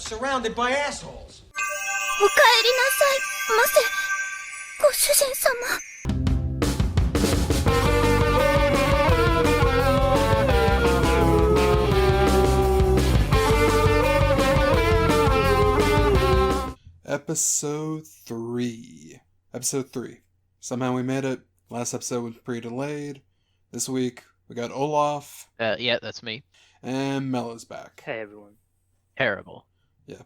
surrounded by assholes. お帰りなさいませ、ご主人様。Episode 3. Episode 3. Somehow we made it. Last episode was pretty delayed. This week, we got Olaf. Yeah, that's me. And Melo's back. Hey everyone. Terrible. Yeah.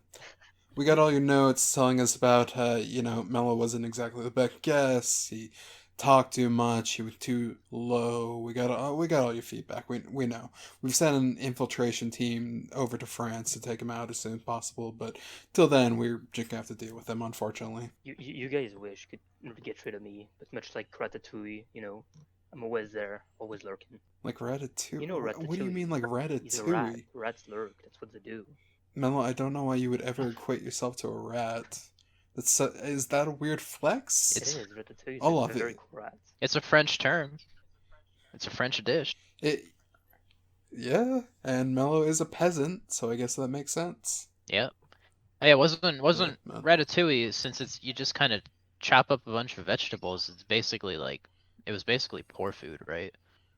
We got all your notes telling us about, Melo wasn't exactly the best guest. He talked too much. He was too low. We got all your feedback. We know. We've sent an infiltration team over to France to take him out as soon as possible, but till then, we're just gonna have to deal with him, unfortunately. You guys wish could get rid of me, but much like Ratatouille, I'm always there, always lurking. Like Ratatouille? You know Ratatouille. What do you mean like Ratatouille? He's a rat. Rats lurk, that's what they do. Melo, I don't know why you would ever equate yourself to a rat. Is that a weird flex? It is, Ratatouille. Olaf, It's a very cool rat. It's a French term. It's a French dish. Yeah, and Melo is a peasant, so I guess that makes sense. Yep. Hey, it wasn't Yeah. Ratatouille, since you just kind of chop up a bunch of vegetables. It was basically poor food, right?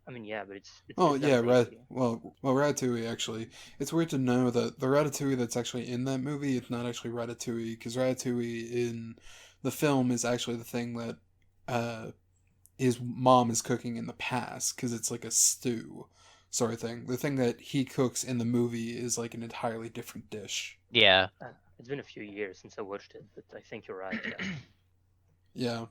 I mean, yeah, but it's Oh it's yeah, not lazy. Ratatouille actually. It's weird to know that the Ratatouille that's actually in that movie, it's not actually Ratatouille, because Ratatouille in the film is actually the thing that his mom is cooking in the past, because it's like a stew sort of thing. The thing that he cooks in the movie is like an entirely different dish. Yeah. It's been a few years since I watched it, but I think you're right. Yeah.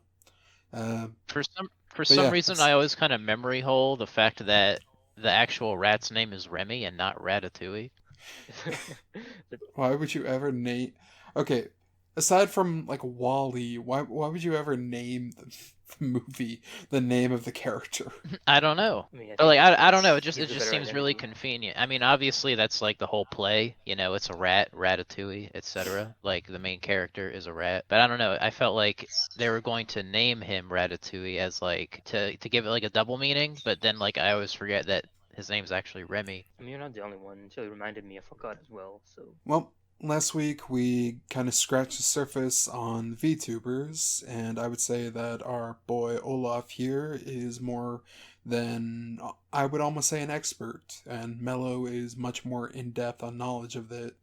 Yeah. For some yeah, reason, it's- I always kind of memory hole the fact that the actual rat's name is Remy and not Ratatouille. Why would you ever name? Okay, aside from like Wall-E, why would you ever name the movie the name of the character? I don't know. I mean, But like think I don't know. It gives just a better seems really identity. convenient. I mean, obviously that's like the whole play. It's a rat, Ratatouille, etc. Like the main character is a rat. But I don't know. I felt like they were going to name him Ratatouille as like to give it like a double meaning. But then like I always forget that his name's actually Remy. I mean, you're not the only one. Until you reminded me, I forgot as well. So Well, last week we kind of scratched the surface on VTubers, and I would say that our boy Olaf here is more than, I would almost say, an expert, and Melo is much more in depth on knowledge of it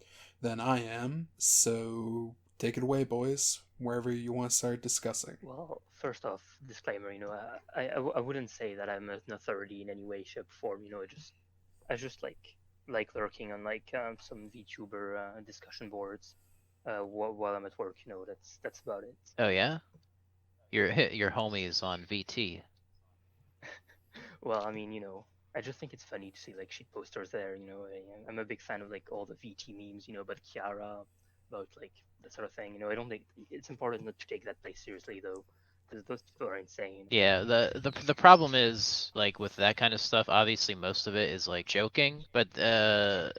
than I am. So take it away, boys, wherever you want to start discussing. well, first off, disclaimer. I wouldn't say that I'm an authority in any way, shape, or form. I just like lurking on some VTuber discussion boards while I'm at work. That's about it. Oh yeah, your homie is on VT. Well, I mean, I just think it's funny to see like shit posters there. I'm a big fan of like all the VT memes. About Kiara, about like that sort of thing. I don't think it's important not to take that place seriously though, because those people are insane. Yeah, the problem is like with that kind of stuff, obviously most of it is like joking, but a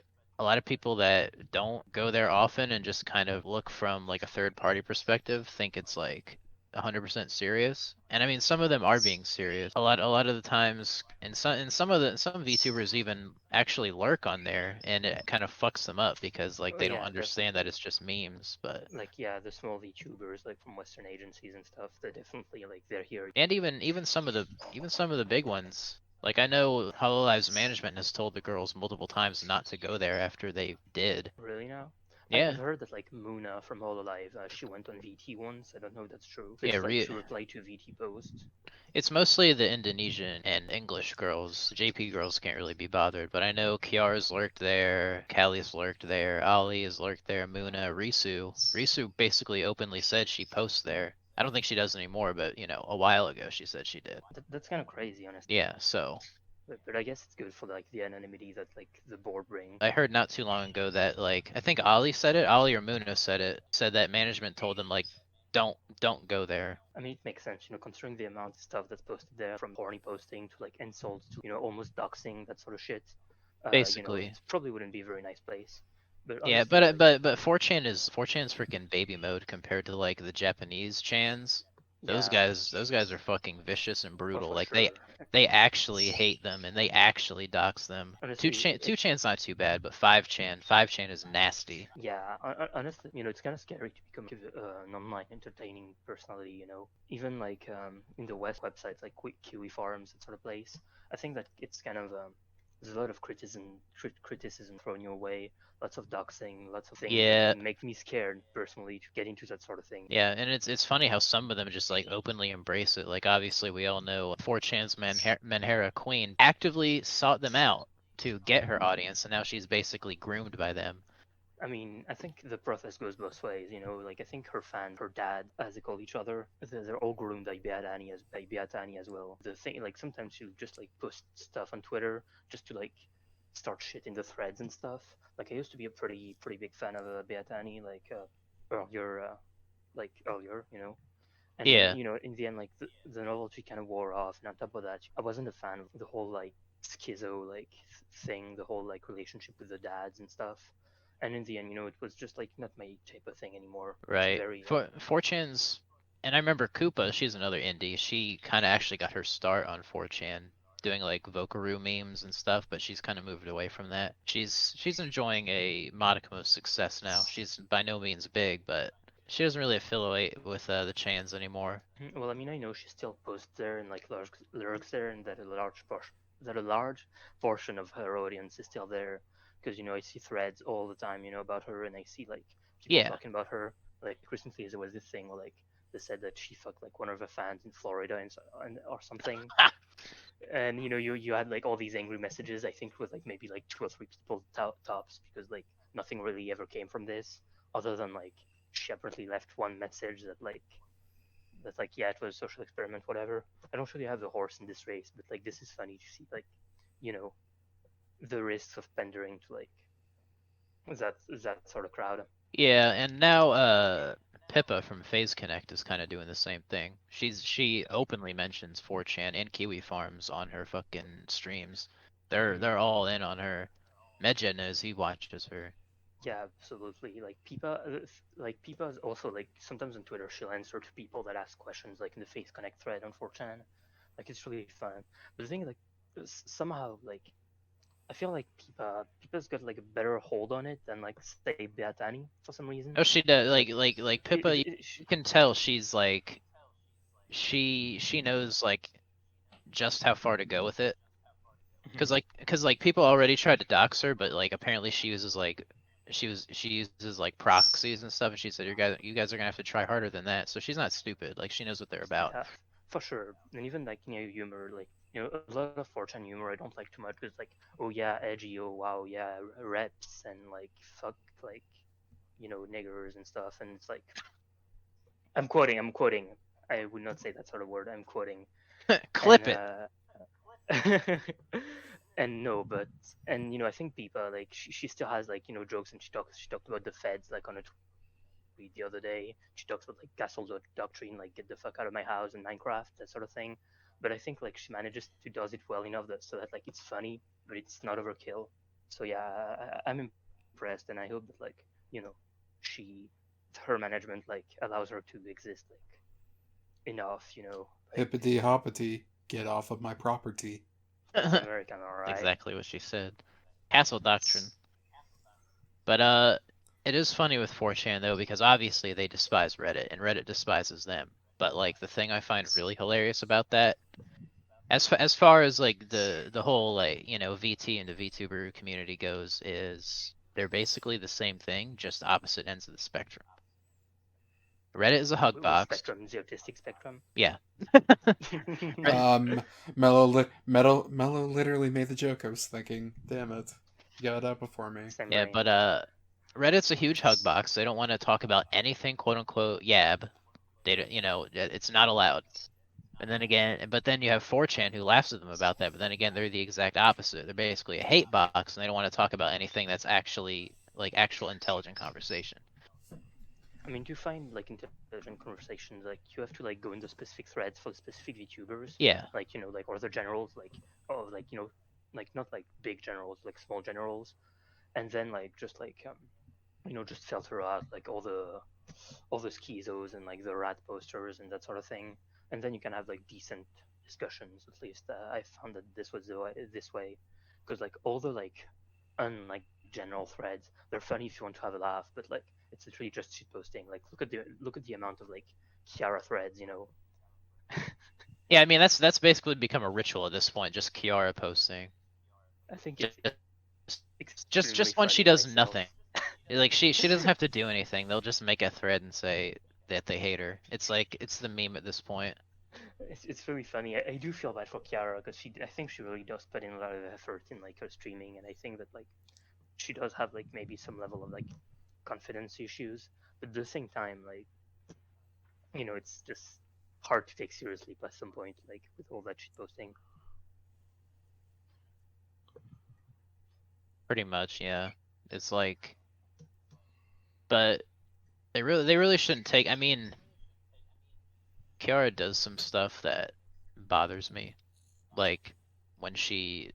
lot of people that don't go there often and just kind of look from like a third party perspective think it's like 100% serious. And I mean some of them are being serious. A lot of the times, and some VTubers even actually lurk on there, and it kind of fucks them up because like Oh, they don't yeah, understand that it's just memes. But Like, yeah, the small VTubers like from Western agencies and stuff, they're definitely like they're here. and even some of the big ones. Like I know Outlives management has told the girls multiple times not to go there after they did. Really now? Yeah. I've heard that like Muna from Hololive, she went on VT once. I don't know if that's true. Yeah, It's like to reply to VT posts. It's mostly the Indonesian and English girls. JP girls can't really be bothered, but I know Kiara's lurked there, Callie's lurked there, Ali has lurked there, Muna, Risu. Risu basically openly said she posts there. I don't think she does anymore, but a while ago she said she did. That's kind of crazy, honestly. Yeah, so But I guess it's good for like the anonymity that like the board brings. I heard not too long ago that like I think Ali said it, Ali or Muna said that management told them like don't go there. I mean, it makes sense, considering the amount of stuff that's posted there, from horny posting to like insults to almost doxing, that sort of shit. Basically. It probably wouldn't be a very nice place. But Yeah, honestly, but 4chan's freaking baby mode compared to like the Japanese chans. Those Yeah, guys are fucking vicious and well, brutal. for Like sure. they actually hate them and they actually dox them. Honestly, Two chan's not too bad, but five chan is nasty. yeah, honestly, it's kind of scary to become an online entertaining personality. Even like in the West websites like Kiwi forums, that sort of place. I think that it's kind of there's a lot of criticism thrown your way, lots of doxing, lots of things that Yeah, make me scared personally to get into that sort of thing. yeah, and it's funny how some of them just like openly embrace it. Like obviously we all know 4chan's Manhera Queen actively sought them out to get her audience, and now she's basically groomed by them. I mean, I think the process goes both ways. Like I think her fan, her dad, as they call each other, they're all groomed by Beatani as well. The thing, like sometimes she'll just like post stuff on Twitter just to like start shit in the threads and stuff. Like I used to be a pretty big fan of Beatani, earlier. And then Yeah, in the end, like the novelty kind of wore off. And on top of that, I wasn't a fan of the whole like schizo like thing, the whole like relationship with the dads and stuff. And in the end, it was just like not my type of thing anymore. It's right. very For 4chan's, and I remember Koopa, she's another indie. She kind of actually got her start on 4chan doing like Vokaroo memes and stuff, but she's kind of moved away from that. She's enjoying a modicum of success now. She's by no means big, but she doesn't really affiliate with the Chans anymore. well. I mean, I know she still posts there and like lurks there, and that a large portion of her audience is still there because I see threads all the time about her, and I see like people Yeah. talking about her. Like recently, there was this thing where like they said that she fucked like one of her fans in Florida or something. And you had like all these angry messages. I think with like maybe like two or three people tops, because like nothing really ever came from this other than like she apparently left one message that's like, yeah, it was a social experiment, whatever. I don't really have the horse in this race, but like this is funny to see like you know the risks of pandering to like that sort of crowd. Yeah, and now Pippa from Phase Connect is kind of doing the same thing. She openly mentions 4chan and Kiwi Farms on her fucking streams. They're all in on her. Medja knows he watches her. Yeah, absolutely. Like Pipa is also like sometimes on Twitter she'll answer to people that ask questions like in the Face Connect thread on 4chan. Like it's really fun. But the thing like somehow like I feel like Pipa's got like a better hold on it than like say Beatani for some reason. Oh, she does. Like Like it, Pippa, it, you it, sh- can tell she's like she knows like just how far to go with it. Cause like people already tried to dox her, but like apparently she uses like proxies and stuff, and she said you guys are gonna have to try harder than that. So she's not stupid. Like she knows what they're about. Yeah, for sure. And even like humor, like a lot of 4chan humor I don't like too much because like, oh yeah, edgy, oh wow, yeah, reps and like fuck like niggers and stuff, and it's like I'm quoting. I would not say that sort of word. I'm quoting, and Clip it. and no, but and I think Pipa like she still has like jokes, and she talked about the feds like on a tweet the other day. She talks about like castle doctrine, like get the fuck out of my house in Minecraft, that sort of thing. But I think like she manages to does it well enough that so that like it's funny, but it's not overkill. So yeah, I'm impressed, and I hope that like she her management like allows her to exist like enough. Like Hippity hoppity, get off of my property. that's American, all right. Exactly what she said. Castle doctrine. But it is funny with 4chan though, because obviously they despise Reddit and Reddit despises them. But like the thing I find really hilarious about that, as far as like the whole like VT and the VTuber community goes, is they're basically the same thing, just opposite ends of the spectrum. Reddit is a hug Which box. spectrum? The autistic spectrum. Yeah. Mello literally made the joke I was thinking. Damn it. You got it out before me. Same Yeah, brain. but Reddit's a huge hug box. They don't want to talk about anything quote unquote yab. They don't, it's not allowed. And then again, but then you have 4chan who laughs at them about that. But then again, they're the exact opposite. They're basically a hate box, and they don't want to talk about anything that's actually like actual intelligent conversation. I mean, do you find like intelligent conversations like you have to like go into specific threads for the specific VTubers? Yeah. Like like or the generals like like like not like big generals like small generals, and then like just like just filter out like all the all the schizos and like the rat posters and that sort of thing, and then you can have like decent discussions. At least I found that this was this way, because like all the like like general threads, they're funny if you want to have a laugh, but like it's literally just shit posting. Like look at the amount of like Kiara threads, you know. Yeah, I mean that's basically become a ritual at this point, just Kiara posting. I think it's extremely Just when she funny does myself. nothing. Like she doesn't have to do anything. They'll just make a thread and say that they hate her. It's like it's the meme at this point. It's very funny. I do feel bad for Kiara because I think she really does put in a lot of effort in like her streaming, and I think that like she does have like maybe some level of like confidence issues, but at the same time, like, you know, it's just hard to take seriously at some point, like with all that shit posting. Pretty much, yeah. It's like, but they really shouldn't take. I mean, Kiara does some stuff that bothers me, like when she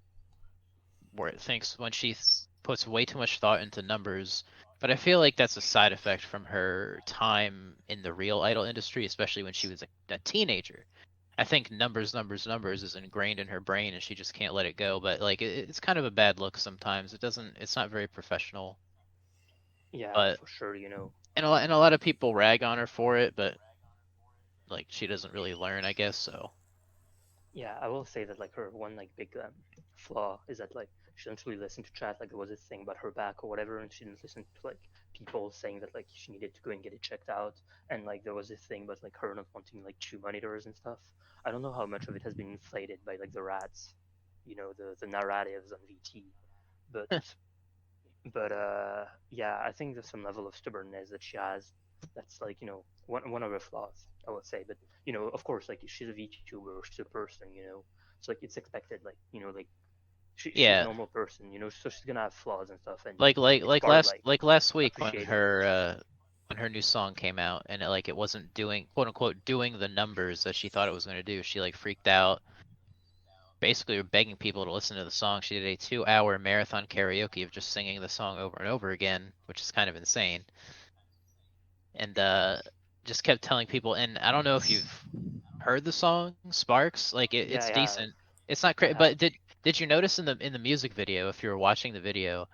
puts way too much thought into numbers. But I feel like that's a side effect from her time in the real idol industry, especially when she was a teenager. I think numbers is ingrained in her brain, and she just can't let it go. But like, it's kind of a bad look sometimes. It's not very professional. Yeah, But for sure, you know. and a lot of people rag on her for it, but like she doesn't really learn, I guess. So Yeah, I will say that like her one like big flaw is that like she didn't really listen to chat. Like there was this thing about her back or whatever, and she didn't listen to like people saying that like she needed to go and get it checked out. And like there was this thing about like her not wanting like 2 monitors and stuff. I don't know how much of it has been inflated by like the rats, you know, the narratives on VT, but yeah, I think there's some level of stubbornness that she has. That's like, you know, one of her flaws, I would say. But you know, of course, like she's a VTuber, she's a person, you know. So like it's expected, like, you know, like she's a yeah, normal person, you know, so she's gonna have flaws and stuff, and it's like part of last like like last week appreciating it. when her new song came out and it wasn't doing quote unquote doing the numbers that she thought it was going to do. She like freaked out. Basically, were begging people to listen to the song. She did a 2-hour marathon karaoke of just singing the song over and over again, which is kind of insane. And just kept telling people. And I don't know if you've heard the song Sparks. Like Yeah, it's yeah, decent. It's not I crazy, have. but did you notice in the music video, if you were watching the video,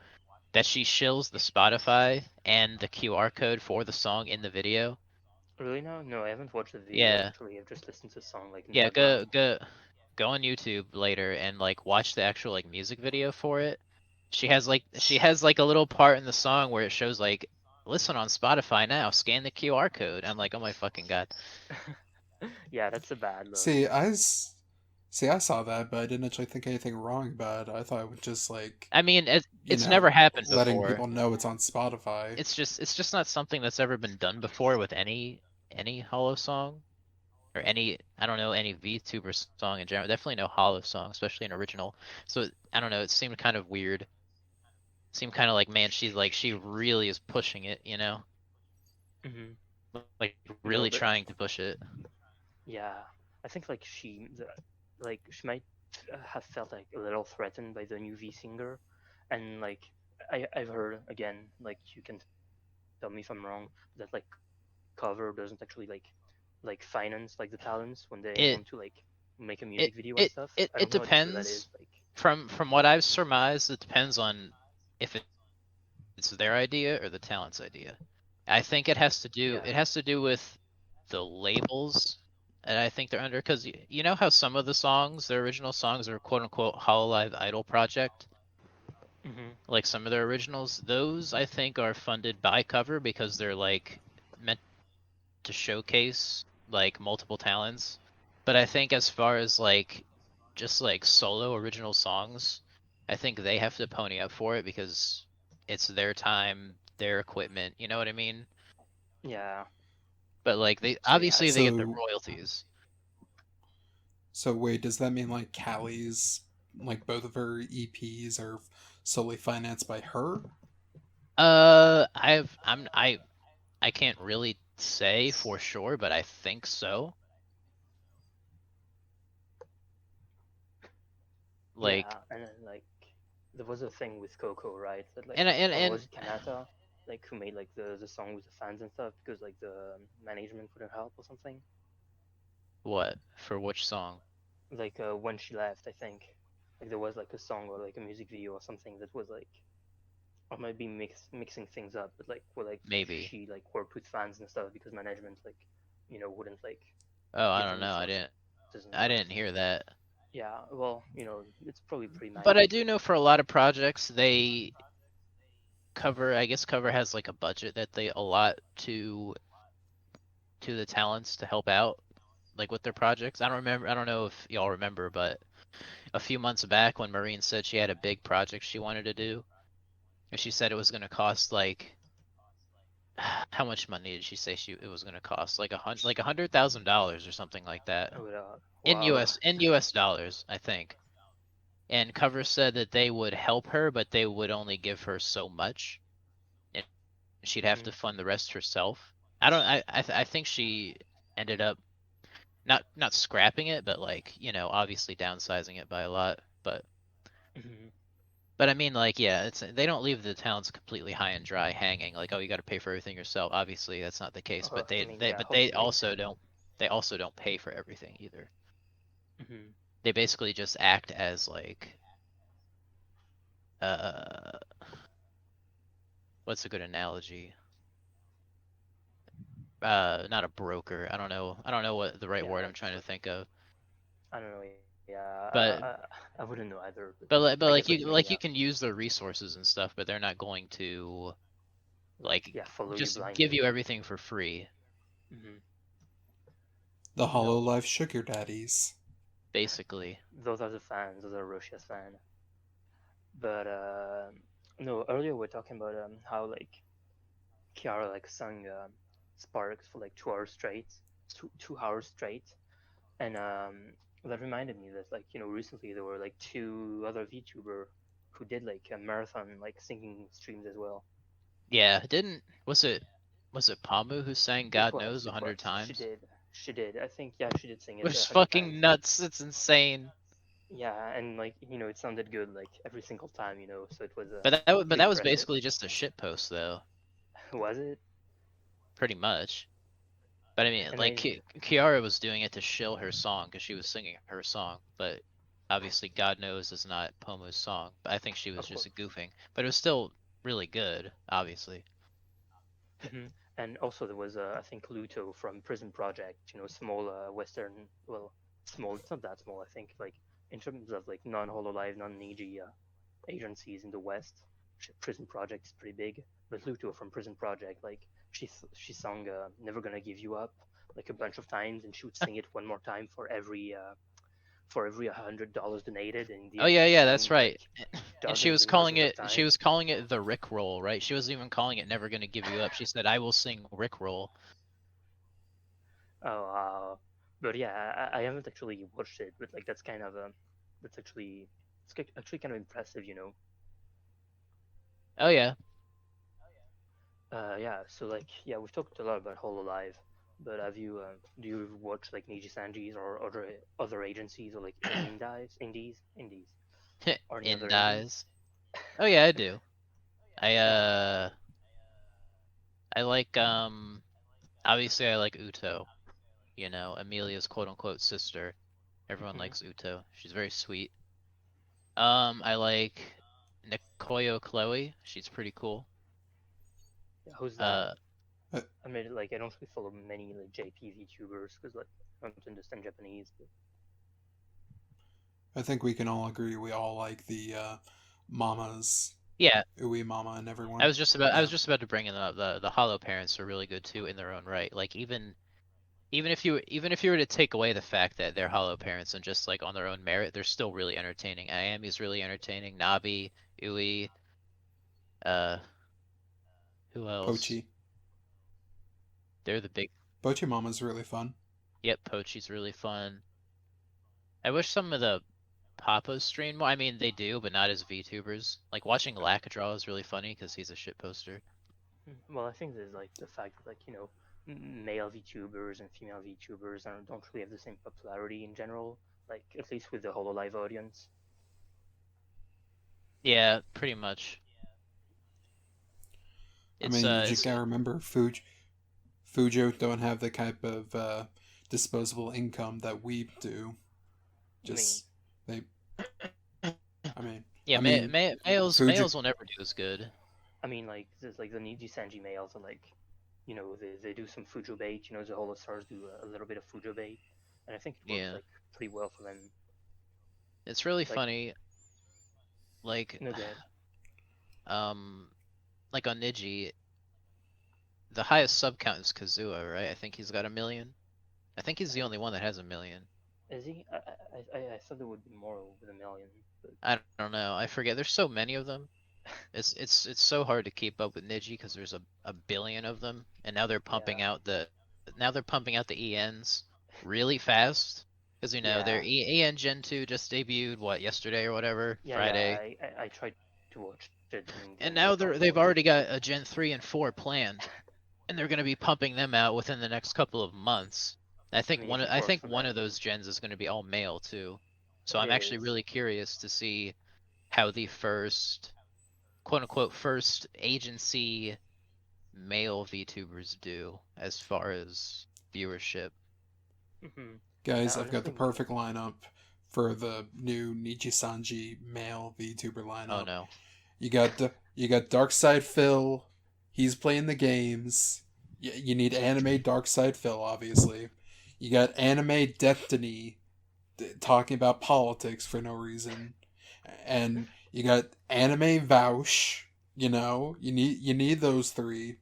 that she shills the Spotify and the QR code for the song in the video? Really now? No, I haven't watched the video Yeah, actually. I've just listened to the song like in the yeah. Go background. go go on YouTube later and like watch the actual like music video for it. She has like a little part in the song where it shows like listen on Spotify now, scan the QR code. I'm like, oh my fucking god. Yeah, that's a bad look. See, I saw that, but I didn't actually think anything wrong about it. I thought it was just like, I mean, you it's know, never happened letting before. people know it's on Spotify. It's just not something that's ever been done before with any Hollow song or any I don't know any VTuber song in general. Definitely no Hollow song, especially an original. So I don't know. It seemed kind of weird. Seemed kind of like man, she really is pushing it, you know, Hmm. like No, really but trying to push it. yeah, I think like like she might have felt like a little threatened by the new V singer, and like I've heard again, like you can tell me if I'm wrong, that like cover doesn't actually like finance like the talents when they It want to like make a it music video and it stuff. it, I it don't know how true that depends. is. Like, From what I've surmised, it depends on if it's their idea or the talent's idea. I think yeah, it has to do with the labels that I think they're under because you know how some of the songs, their original songs are quote unquote Hololive Idol project, hmm, like some of their originals, those I think are funded by cover because they're like meant to showcase like multiple talents. But I think as far as like just like solo original songs, I think they have to pony up for it because it's their time, their equipment, you know what I mean? yeah. But like they So yeah, obviously they get the So, royalties. so wait, does that mean like Callie's, like both of her EPs are solely financed by her? I can't really say for sure, but I think so. Like yeah, and then, like there was a thing with Coco, right? That like, and or was it Kanata? like who made like the song with the fans and stuff because like the management couldn't help or something. What? For which song? Like when she left, I think like there was like a song or like a music video or something that was like, or might be mixing things up, but like where like Maybe. she like worked with fans and stuff because management like wouldn't like Oh, I give the don't know. resources and I stuff. didn't hear that. Yeah, well, it's probably pretty But I minor, do but know for a lot of projects, they I guess Cover has like a budget that they allot to the talents to help out, like with their projects. I don't know if y'all remember, but a few months back when Maureen said she had a big project she wanted to do, and she said it was going to cost like, how much money did she say it was going to cost? Like $100,000 or something like that I would, in wow. US dollars, I think. And Cover said that they would help her, but they would only give her so much, and she'd have Mhm. to fund the rest herself. I think she ended up not scrapping it, but like, obviously downsizing it by a lot. Mhm. But I mean, like, yeah, they don't leave the talents completely high and dry hanging. Like, oh, you got to pay for everything yourself. Obviously, that's not the case. But I mean, yeah, they hopefully. also don't pay for everything either. Mhm. They basically just act as like, uh, what's a good analogy? Not a broker. I don't know what the right Yeah, word I'm it's trying to like, think of. I don't know. Yeah, But I wouldn't know either, but but I like get what you mean. you Yeah, can use their resources and stuff, but they're not going to like like yeah, follow you just give blindly. you everything for free, Mhm. The No, Hololive Sugar Daddies. basically. those are the fans. Those are Russia's fans. But no, earlier we are talking about how like Kiara like sung Sparks for like 2 hours straight, 2 hours straight, and that reminded me that like recently there were like two other VTuber who did like a marathon like singing streams as well. Yeah, didn't was it Pamu who sang It God was, Knows a it was. hundred times? She did. I think yeah, she did sing it Which is 100 times. fucking nuts. It's insane. Yeah, and like it sounded good like every single time. So it was But pretty that was impressive. basically just a shit post though, Was it? pretty much. But I mean, And like I Kiara was doing it to shill her song because she was singing her song, but obviously God Knows is not Pomu's song. But I think she was of course. just goofing. But it was still really good, obviously. And also there was I think Luto from Prison Project, small Western, well, small. It's not that small. I think like in terms of like non-Hololive, non-Niji agencies in the West, Prison Project is pretty big. But Luto from Prison Project, like she sung "Never Gonna Give You Up" like a bunch of times, and she would sing it one more time for every $100 donated, and in the Oh end yeah, she yeah, that's sang like right. And dozens and dozens of she times. was calling it the Rick roll, right? She wasn't even calling it Never Gonna Give You Up. She said, I will sing Rick roll. Oh, but yeah, I haven't actually watched it, but like that's kind of that's actually actually kind of impressive. Oh yeah. Yeah, so like yeah, we've talked a lot about Hololive, but have you do you watch like Niji Sanji's or other agencies or like indies or any In other indies? dies. Oh yeah, I do. I Uh, I like obviously I like Uto, Amelia's quote unquote sister. Everyone mhm. likes Uto. She's very sweet. I like Nikoyo Chloe. She's pretty cool. Yeah, who's that? Uh I, I mean, like I don't really follow many like JP VTubers because like I don't understand Japanese, but I think we can all agree we all like the mamas, yeah, Ui Mama, and everyone. I Yeah. was just about to bring it up. The Hollow parents are really good too in their own right. Like even if you were to take away the fact that they're Hollow parents and just like on their own merit, they're still really entertaining. Ayami's really entertaining. Nabi, Ui, uh, who else? Pochi. They're the big. Pochi Mama's really fun. Yep, Pochi's really fun. I wish some of the Papas stream more. I mean, they do, but not as VTubers. Like watching Lakadraw is really funny because he's a shit poster. well, I think there's like the fact that like male VTubers and female VTubers don't really have the same popularity in general. Like at least with the Hololive audience. Yeah, pretty much. I It's mean, you just it's gotta remember, Fujo don't have the type of disposable income that we do. I mean, Just they, I mean, yeah, I mean, Fujo. males will never do as good. like there's like the Niji Sanji males are like, they do some Fujo bait. The Holo Stars do a little bit of Fujo bait, and I think it works Yeah, like pretty well for them. it's really Like, funny. Like, no good. um, like on Niji, the highest sub count is Kazuha, right? I think he's got 1 million. I think he's the only one that has 1 million. Is he? I thought there would be more with 1 million. But I don't know. I forget. There's so many of them. It's so hard to keep up with Niji because there's a billion of them, and now they're pumping yeah, out the ENs really fast because their yeah, EN Gen 2 just debuted yesterday or whatever, yeah. Friday, I tried to watch it and and get now lost they've for already got a Gen 3 and 4 planned, and they're going to be pumping them out within the next couple of months. I mean, if it I works think for one of them, those gens is going to be all male too. So it I'm actually is. really curious to see how the first quote unquote first agency male VTubers do as far as viewership. Hmm. Guys, I've got the Honestly, perfect lineup for the new Nijisanji male VTuber Oh lineup. no. You got Darkside Phil. He's playing the games. You need anime Darkside Phil, obviously. You got anime Destiny talking about politics for no reason, and you got anime Vouch. You need those three,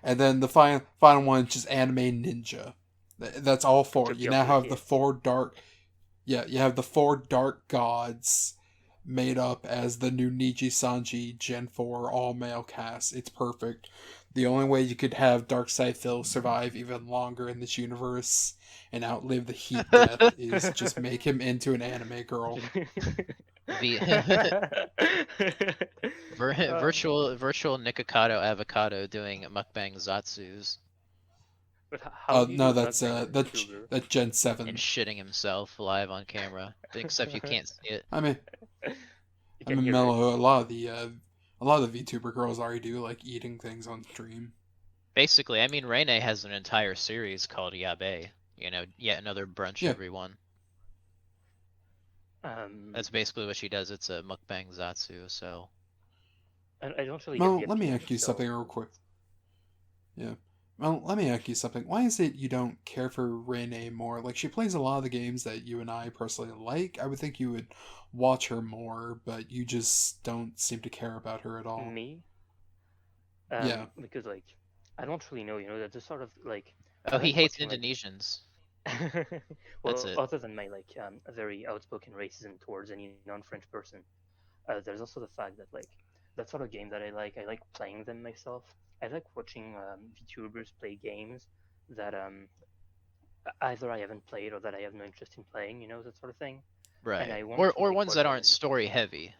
and then the final one is just anime Ninja. That's all four. just You pure now for the have the kids. four dark. Yeah, you have the four dark gods made up as the new Niji Sanji Gen 4 all male cast. It's perfect. The only way you could have Darkseid Phil survive even longer in this universe and outlive the heat death is just make him into an anime girl. V Uh, virtual Nikocado avocado doing mukbang zatsus but how do you do No, a mukbang as a that's VTuber? Gen and 7. shitting himself live on camera. Except you can't see it. I mean, You I can mean, hear it. Mellow. A lot of the VTuber girls already do like eating things on stream. Basically, I mean, Reine has an entire series called Yabe. Yet another brunch Yeah. everyone. Um, That's basically what she does. It's a mukbang zatsu. So I don't really get Well, the let me appeal, ask but you still. something real quick. Yeah. Well, let me ask you something. Why is it you don't care for Renee more? Like, she plays a lot of the games that you and I personally like. I would think you would watch her more, but you just don't seem to care about her at all. Me, Yeah. because like I don't really know. That's just sort of like I oh, he like hates watching like Indonesians. That's well, it. other than my like very outspoken racism towards any non-French person, there's also the fact that like that sort of game that I like. I like playing them myself. I like watching VTubers play games that either I haven't played or that I have no interest in playing. That sort of thing. And Right. I want to Or like ones watch that them aren't and story heavy.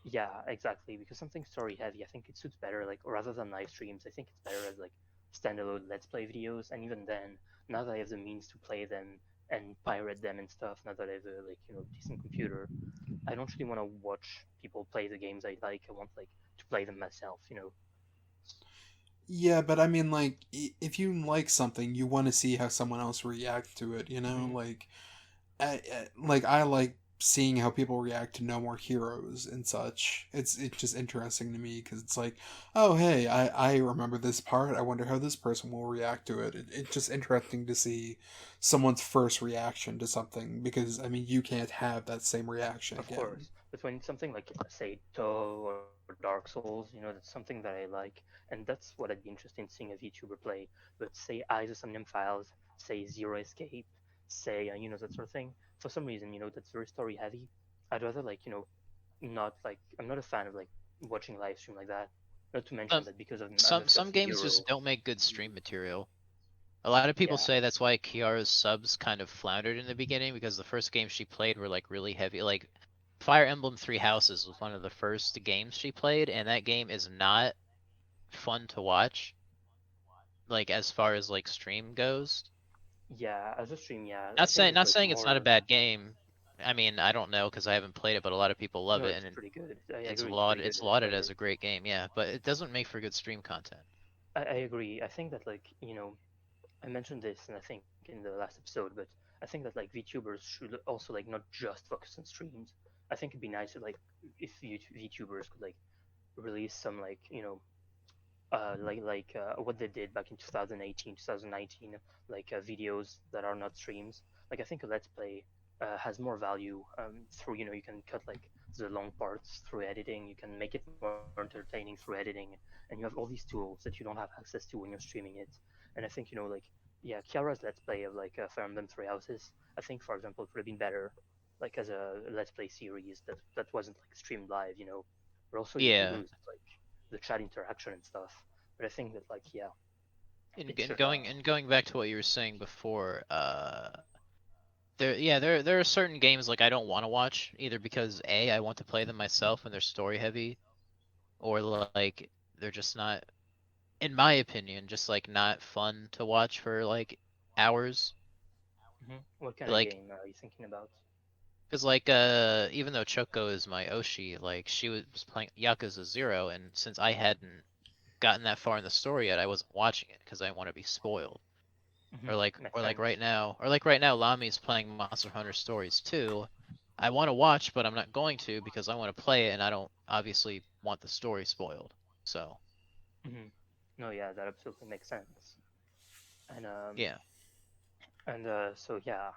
yeah, exactly. Because something story heavy, I think it suits better. Like rather than live streams, I think it's better as like standalone Let's Play videos. And even then, now that I have the means to play them and pirate them and stuff, now that I have a like decent computer, I don't really want to watch people play the games I like. I want like to play them myself. Yeah, but I mean, like, if you like something, you want to see how someone else react to it, you know? Hmm. I like seeing how people react to No More Heroes and such. It's just interesting to me because it's like, oh hey, I remember this part. I wonder how this person will react to it. It's just interesting to see someone's first reaction to something because I mean you can't have that same reaction Of again. course, but when it's something like say Toe or Dark Souls, that's something that I like, and that's what I'd be interested in seeing a VTuber play. But say Isosomnium Files, say Zero Escape, say that sort of thing. For some reason, that's very story heavy. I'd rather like not like I'm not a fan of like watching live stream like that. Not to mention Some that because I'm a some filthy games Euro. just don't make good stream material. A lot of people Yeah, say that's why Kiara's subs kind of floundered in the beginning because the first games she played were like really heavy. Like Fire Emblem Three Houses was one of the first games she played, and that game is not fun to watch. Like as far as like stream goes. yeah. As a stream, yeah, I Not think saying it's not like saying it's not a more. bad game. I mean, I don't know because I haven't played it, but a lot of people love No, it, it's and pretty good. I it's agree, it's pretty lauded. good. It's That's lauded why as a great game, yeah. But it doesn't make for good stream content. I agree. I think that like I mentioned this, and I think in the last episode, but I think that like VTubers should also like not just focus on streams. I think it'd be nice if VTubers could like release some what they did back in 2018, 2019, videos that are not streams. Like I think a let's play has more value through you can cut like the long parts through editing. You can make it more entertaining through editing, and you have all these tools that you don't have access to when you're streaming it. And I think yeah, Kiara's let's play of Fire Emblem Three Houses. I think for example it would have been better like as a let's play series that wasn't like streamed live. But also you could Yeah, lose like the chat interaction and stuff. But I think that yeah, and, it and should. going back to what you were saying before, there are certain games like I don't want to watch either because A, I want to play them myself and they're story heavy, or like they're just not, in my opinion, just like not fun to watch for like hours. What kind of Like, game are you thinking about? cause like even though Choco is my Oshi, like she was playing Yakuza 0, and since I hadn't gotten that far in the story yet, I wasn't watching it because I didn't want to be spoiled. Makes sense. Or like right now, Lami's playing Monster Hunter Stories 2. I want to watch, but I'm not going to because I want to play it, and I don't obviously want the story spoiled. So hmm No, yeah, that absolutely makes sense. And yeah, so yeah,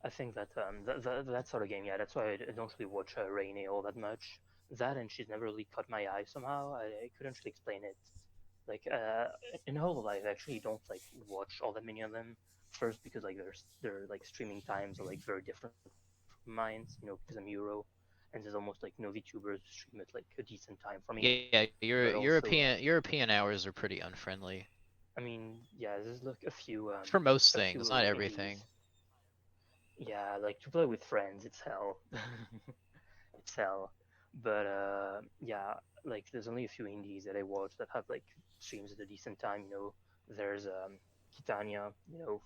I think that that sort of game, yeah, that's why I don't really watch Rainy all that much. That and she's never really caught my eye somehow. I couldn't really explain it. Like in whole life, I actually don't like watch all that many of them. First, because like their like streaming times are like very different from mine. Because I'm Euro, and there's almost like no VTubers who stream at like a decent time for me. yeah, But also, European hours are pretty unfriendly I mean, yeah, there's like for most a things, not few indies. everything. Yeah, like to play with friends, it's hell. It's hell. But yeah, like there's only a few indies that I watch that have like streams at a decent time. There's Kitania,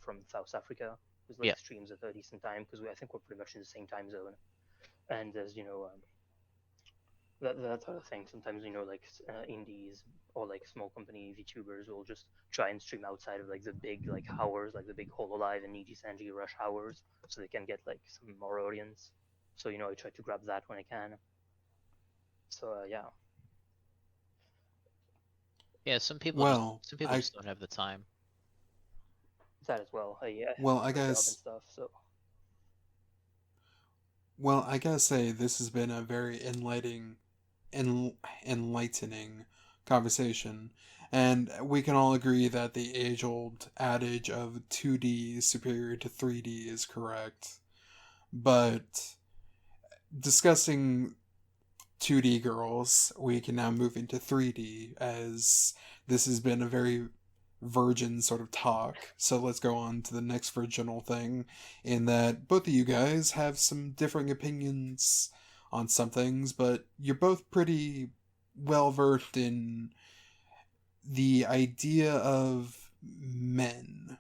from South Africa, who's Yeah, like streams at a decent time because I think we're pretty much in the same time zone. And there's that sort of thing. Sometimes indies or like small company VTubers will just try and stream outside of like the big like hours, like the big Hololive and Niji Sanji rush hours, so they can get like some more audience. So I try to grab that when I can. So yeah, yeah. Well, Some people I just don't have the time. that as well. I well, I have a job and guess stuff. So well, I gotta say this has been a very enlightening conversation, and we can all agree that the age-old adage of 2D is superior to 3D is correct. But discussing 2D girls, we can now move into 3D as this has been a very virgin sort of talk. So let's go on to the next virginal thing, in that both of you guys have some differing opinions on some things, but you're both pretty well versed in the idea of men.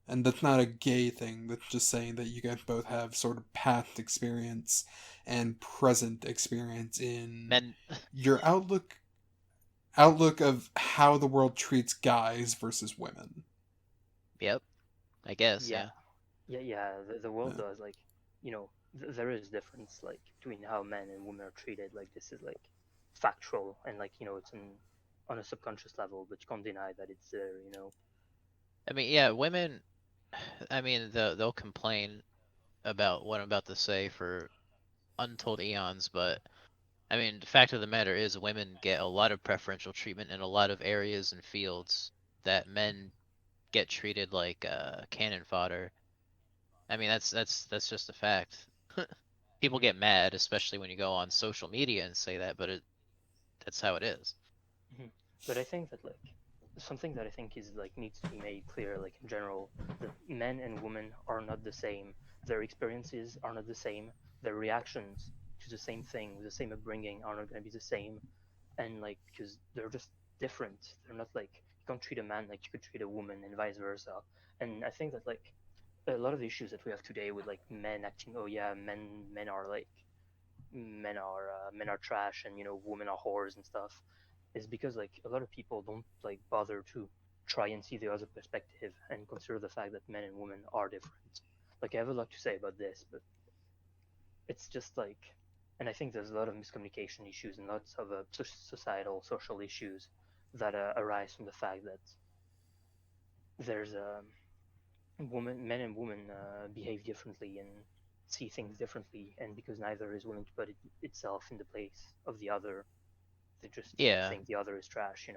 And that's not a gay thing, that's just saying that you guys both have sort of past experience and present experience in Men, your outlook of how the world treats guys versus women. yep, I guess, yeah, yeah. yeah. The world Yeah. does there is difference like between how men and women are treated. Like this is like factual and it's on a subconscious level, but you can't deny that it's there. I mean, yeah, women. I mean, they'll complain about what I'm about to say for untold eons, but I mean, the fact of the matter is, women get a lot of preferential treatment in a lot of areas and fields that men get treated like cannon fodder. I mean, that's just a fact. People hmm get mad, especially when you go on social media and say that, but that's how it is. hmm But I think that something that I think is needs to be made clear, like in general, that men and women are not the same. Their experiences are not the same. Their reactions to the same thing, the same upbringing, are not going to be the same. And because they're just different. They're not like you can't treat a man like you could treat a woman, and vice versa. And I think that a lot of issues that we have today with like men acting, oh yeah, men are like men are trash, and women are whores and stuff, is because like a lot of people don't like bother to try and see the other perspective and consider the fact that men and women are different. Like I have a lot to say about this, but it's just like, and I think there's a lot of miscommunication issues and lots of societal social issues that arise from the fact that there's men and women behave differently and see things differently, and because neither is willing to put itself in the place of the other, they just Yeah. think the other is trash.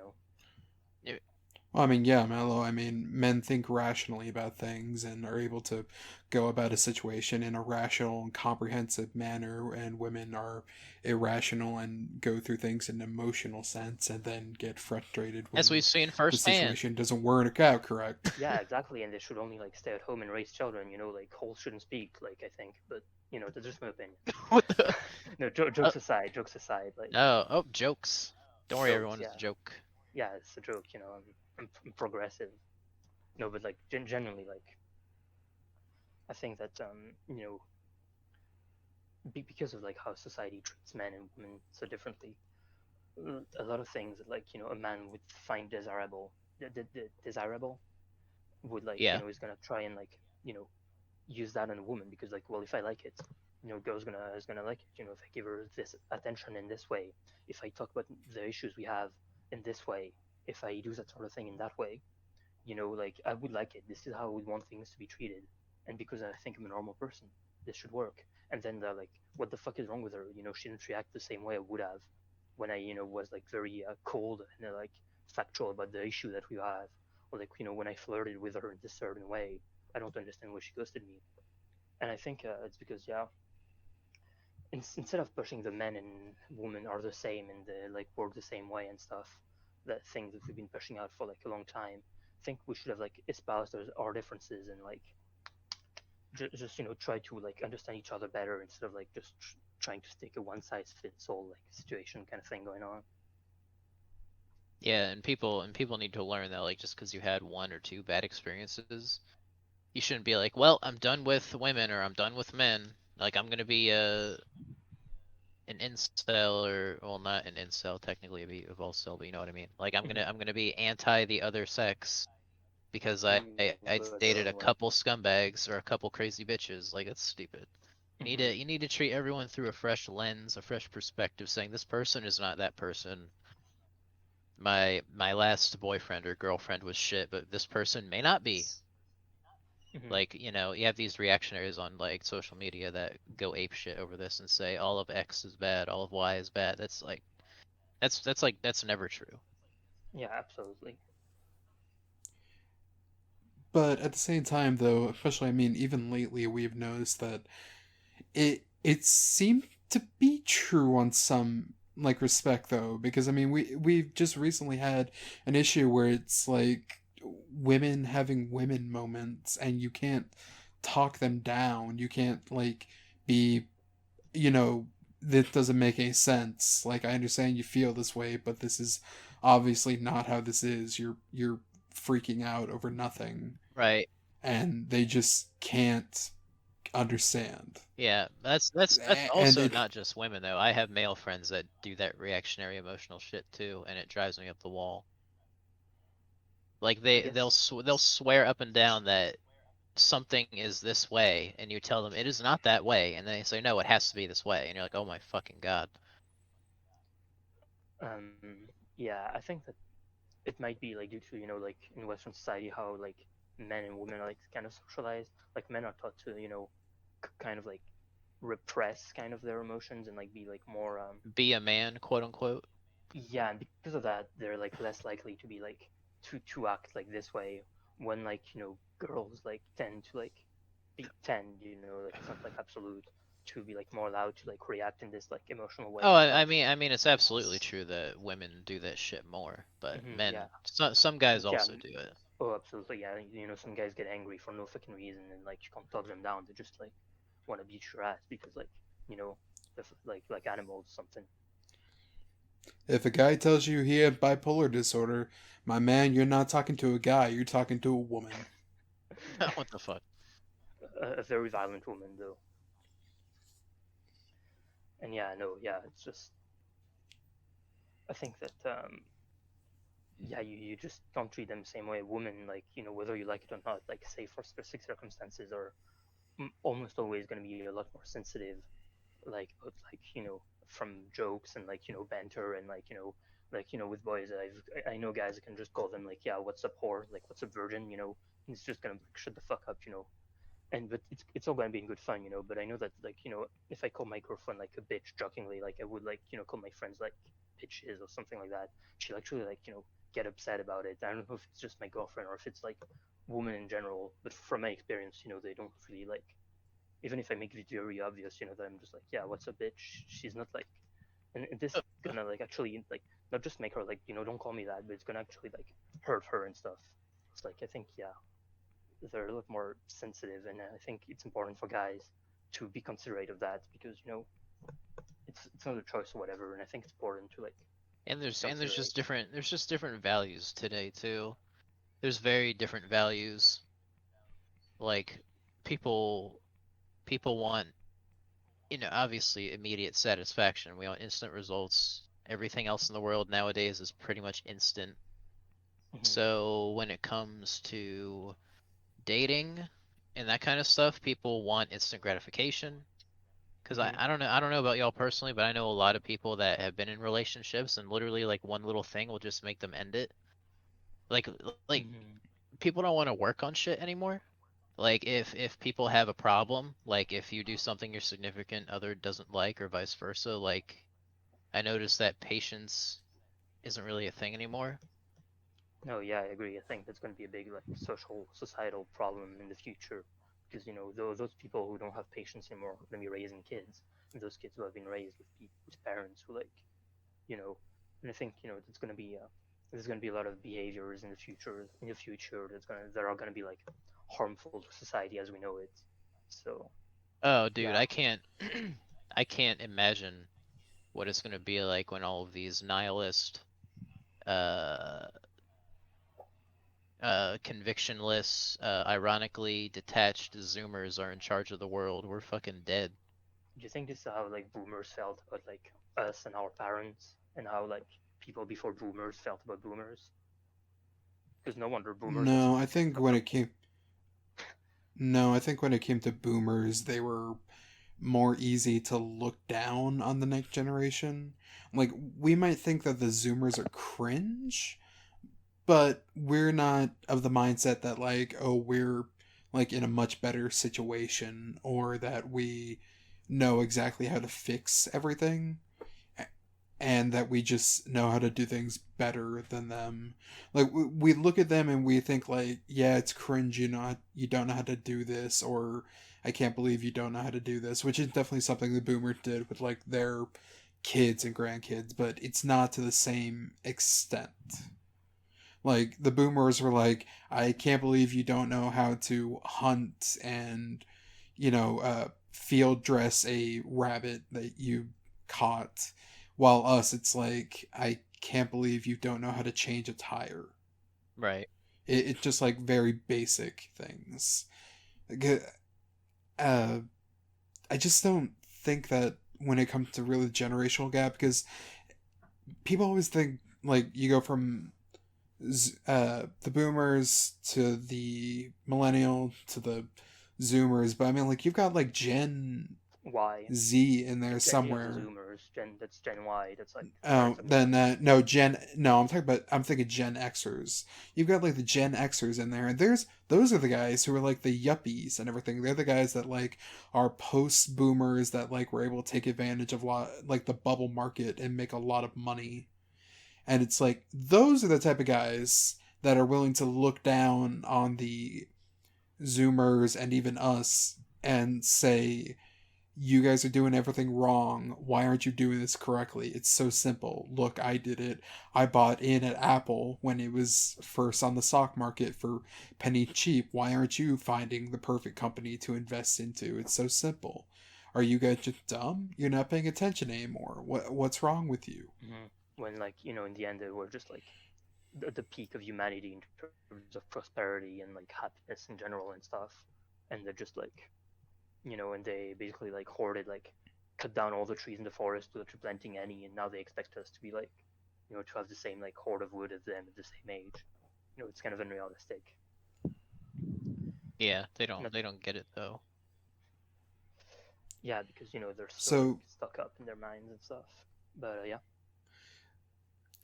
Well, I mean, yeah, Mello. I mean, men think rationally about things and are able to go about a situation in a rational and comprehensive manner, and women are irrational and go through things in an emotional sense and then get frustrated As we've when seen the firsthand. situation doesn't work out correct. Yeah, exactly, and they should only like stay at home and raise children. Like holes shouldn't speak. Like I think, but that's just my opinion. What the? No, jokes aside, like No. Oh, jokes. Don't worry, jokes. everyone. It's Yeah, a joke. yeah, it's a joke. I'm progressive. No, but like generally, like I think that because of like how society treats men and women so differently, a lot of things that like a man would find desirable, desirable, would like Yeah. is gonna try and like use that on a woman, because like, well, if I like it, girl's gonna is gonna like it. If I give her this attention in this way, if I talk about the issues we have in this way, if I do that sort of thing in that way, like I would like it. This is how I would want things to be treated, and because I think I'm a normal person, this should work. And then they're like, what the fuck is wrong with her? She didn't react the same way I would have when I was like very cold and like factual about the issue that we have, or like when I flirted with her in this certain way. I don't understand why she ghosted me. And I think it's because, yeah, instead of pushing the men and women are the same and they like work the same way and stuff, that thing that we've been pushing out for like a long time, I think we should have like espoused our differences and like just try to like understand each other better, instead of like just trying to stick a one size fits all like situation kind of thing going on. Yeah, and people need to learn that like just because you had one or two bad experiences, you shouldn't be like, well, I'm done with women or I'm done with men. Like I'm gonna be an incel, or well, not an incel technically, be a volcel, but you know what I mean. Like I'm gonna be anti the other sex because I But dated a like, couple scumbags or a couple crazy bitches. Like that's stupid. You need to treat everyone through a fresh lens, a fresh perspective, saying this person is not that person. My last boyfriend or girlfriend was shit, but this person may not be. Like, you have these reactionaries on like social media that go ape shit over this and say all of X is bad, all of Y is bad. That's like that's never true. yeah, absolutely. But at the same time, though, especially, I mean, even lately, we've noticed that it seemed to be true on some like respect, though, because I mean, we've just recently had an issue where it's like women having women moments, and you can't talk them down. You can't like be, you know, that doesn't make any sense. Like I understand you feel this way, but this is obviously not how this is. You're freaking out over nothing, Right. and they just can't understand. Yeah, that's And also it not just women though. I have male friends that do that reactionary emotional shit too, and it drives me up the wall. Like I they'll swear up and down that something is this way, and you tell them it is not that way, and they say no, it has to be this way, and you're like, oh my fucking god. um yeah, I think that it might be like due to like in Western society how like men and women are like kind of socialized. Like men are taught to kind of like repress kind of their emotions and like be like more Be a man, quote unquote. yeah, and because of that they're like less likely to be like to act like this way, when like girls like tend to like like it's not like absolute, to be like more allowed to like react in this like emotional way Oh, and I stuff. mean, it's absolutely true that women do that shit more, but men, Yeah, some guys yeah. also do it. Oh, absolutely. Yeah, some guys get angry for no fucking reason, and like you can't talk them down. They just like want to beat your ass because like you know, like animals or something. if a guy tells you he had bipolar disorder, my man, you're not talking to a guy, you're talking to a woman. What the fuck? a very violent woman though. And yeah, no, yeah, it's just I think that yeah, you just don't treat them the same way. A woman, like whether you like it or not, like say for specific circumstances, are almost always going to be a lot more sensitive, like about like from jokes and like banter and like with boys. I know guys that can just call them like, yeah, what's up whore, like what's up virgin, and it's just gonna like, shut the fuck up, and but it's all gonna be in good fun, but I know that like if I call my girlfriend like a bitch jokingly, like I would like call my friends like bitches or something like that, she'll actually like get upset about it. I don't know if it's just my girlfriend or if it's like women in general, but from my experience, they don't really like, even if I make it very obvious, that I'm just like, yeah, what's a bitch? She's not like, and this is gonna like actually like not just make her like, don't call me that, but it's gonna actually like hurt her and stuff. It's like I think yeah, they're a lot more sensitive, and I think it's important for guys to be considerate of that because it's not a choice or whatever, and I think it's important to like And there's considerate. just different values today too. There's very different values. Like people people want, obviously immediate satisfaction. We want instant results. Everything else in the world nowadays is pretty much instant. Mm-hmm. So when it comes to dating and that kind of stuff, people want instant gratification. Because Mm-hmm. I don't know about y'all personally, but I know a lot of people that have been in relationships and literally like one little thing will just make them end it. Like like Mm-hmm. people don't want to work on shit anymore. Like if people have a problem, like if you do something your significant other doesn't like or vice versa, like I noticed that patience isn't really a thing anymore. No, yeah, I agree. I think that's going to be a big like social societal problem in the future because those people who don't have patience anymore are going to be raising kids, and those kids who have been raised with parents who like you know, and I think it's going to be there's going to be a lot of behaviors in the future that are going to be like harmful to society as we know it. So Oh, dude, yeah, I can't I can't imagine what it's gonna be like when all of these nihilist, uh, convictionless, ironically detached Zoomers are in charge of the world. We're fucking dead. do you think this is how like boomers felt about like us and our parents, and how like people before boomers felt about boomers? Because no wonder boomers are No, such I a think fucked when up. it came no, I think when it came to boomers, they were more easy to look down on the next generation. Like we might think that the Zoomers are cringe, but we're not of the mindset that like, oh, we're like in a much better situation or that we know exactly how to fix everything and that we just know how to do things better than them. Like we look at them and we think like, yeah, it's cringe. You don't know how to do this, or I can't believe you don't know how to do this, which is definitely something the boomers did with like their kids and grandkids, but it's not to the same extent. Like the boomers were like, I can't believe you don't know how to hunt and field dress a rabbit that you caught. While us, it's like, I can't believe you don't know how to change a tire. Right. It's just like very basic things. Like, Uh, I just don't think that when it comes to really generational gap, because people always think like you go from the boomers to the millennial to the zoomers, but I mean like you've got like Gen Why? Z in there Gen Z are the somewhere. Zoomers. That's Gen Y. That's like Oh, parents of then millennials. no Gen. No, I'm thinking Gen Xers. You've got like the Gen Xers in there, and those are the guys who are like the yuppies and everything. They're the guys that like are post boomers that like were able to take advantage of like the bubble market and make a lot of money. And it's like those are the type of guys that are willing to look down on the Zoomers and even us and say, you guys are doing everything wrong. Why aren't you doing this correctly? It's so simple. Look, I did it. I bought in at Apple when it was first on the stock market for penny cheap. Why aren't you finding the perfect company to invest into? It's so simple. Are you guys just dumb? You're not paying attention anymore. What's wrong with you? Mm-hmm. When like in the end they were just like the peak of humanity in terms of prosperity and like happiness in general and stuff. and they're just like, and they basically like hoarded, like cut down all the trees in the forest without replanting any, and now they expect us to be like, to have the same like horde of wood as them at the same age. It's kind of unrealistic. Yeah, they Not- don't get it though. Yeah, because they're so So- like, stuck up in their minds and stuff. But yeah.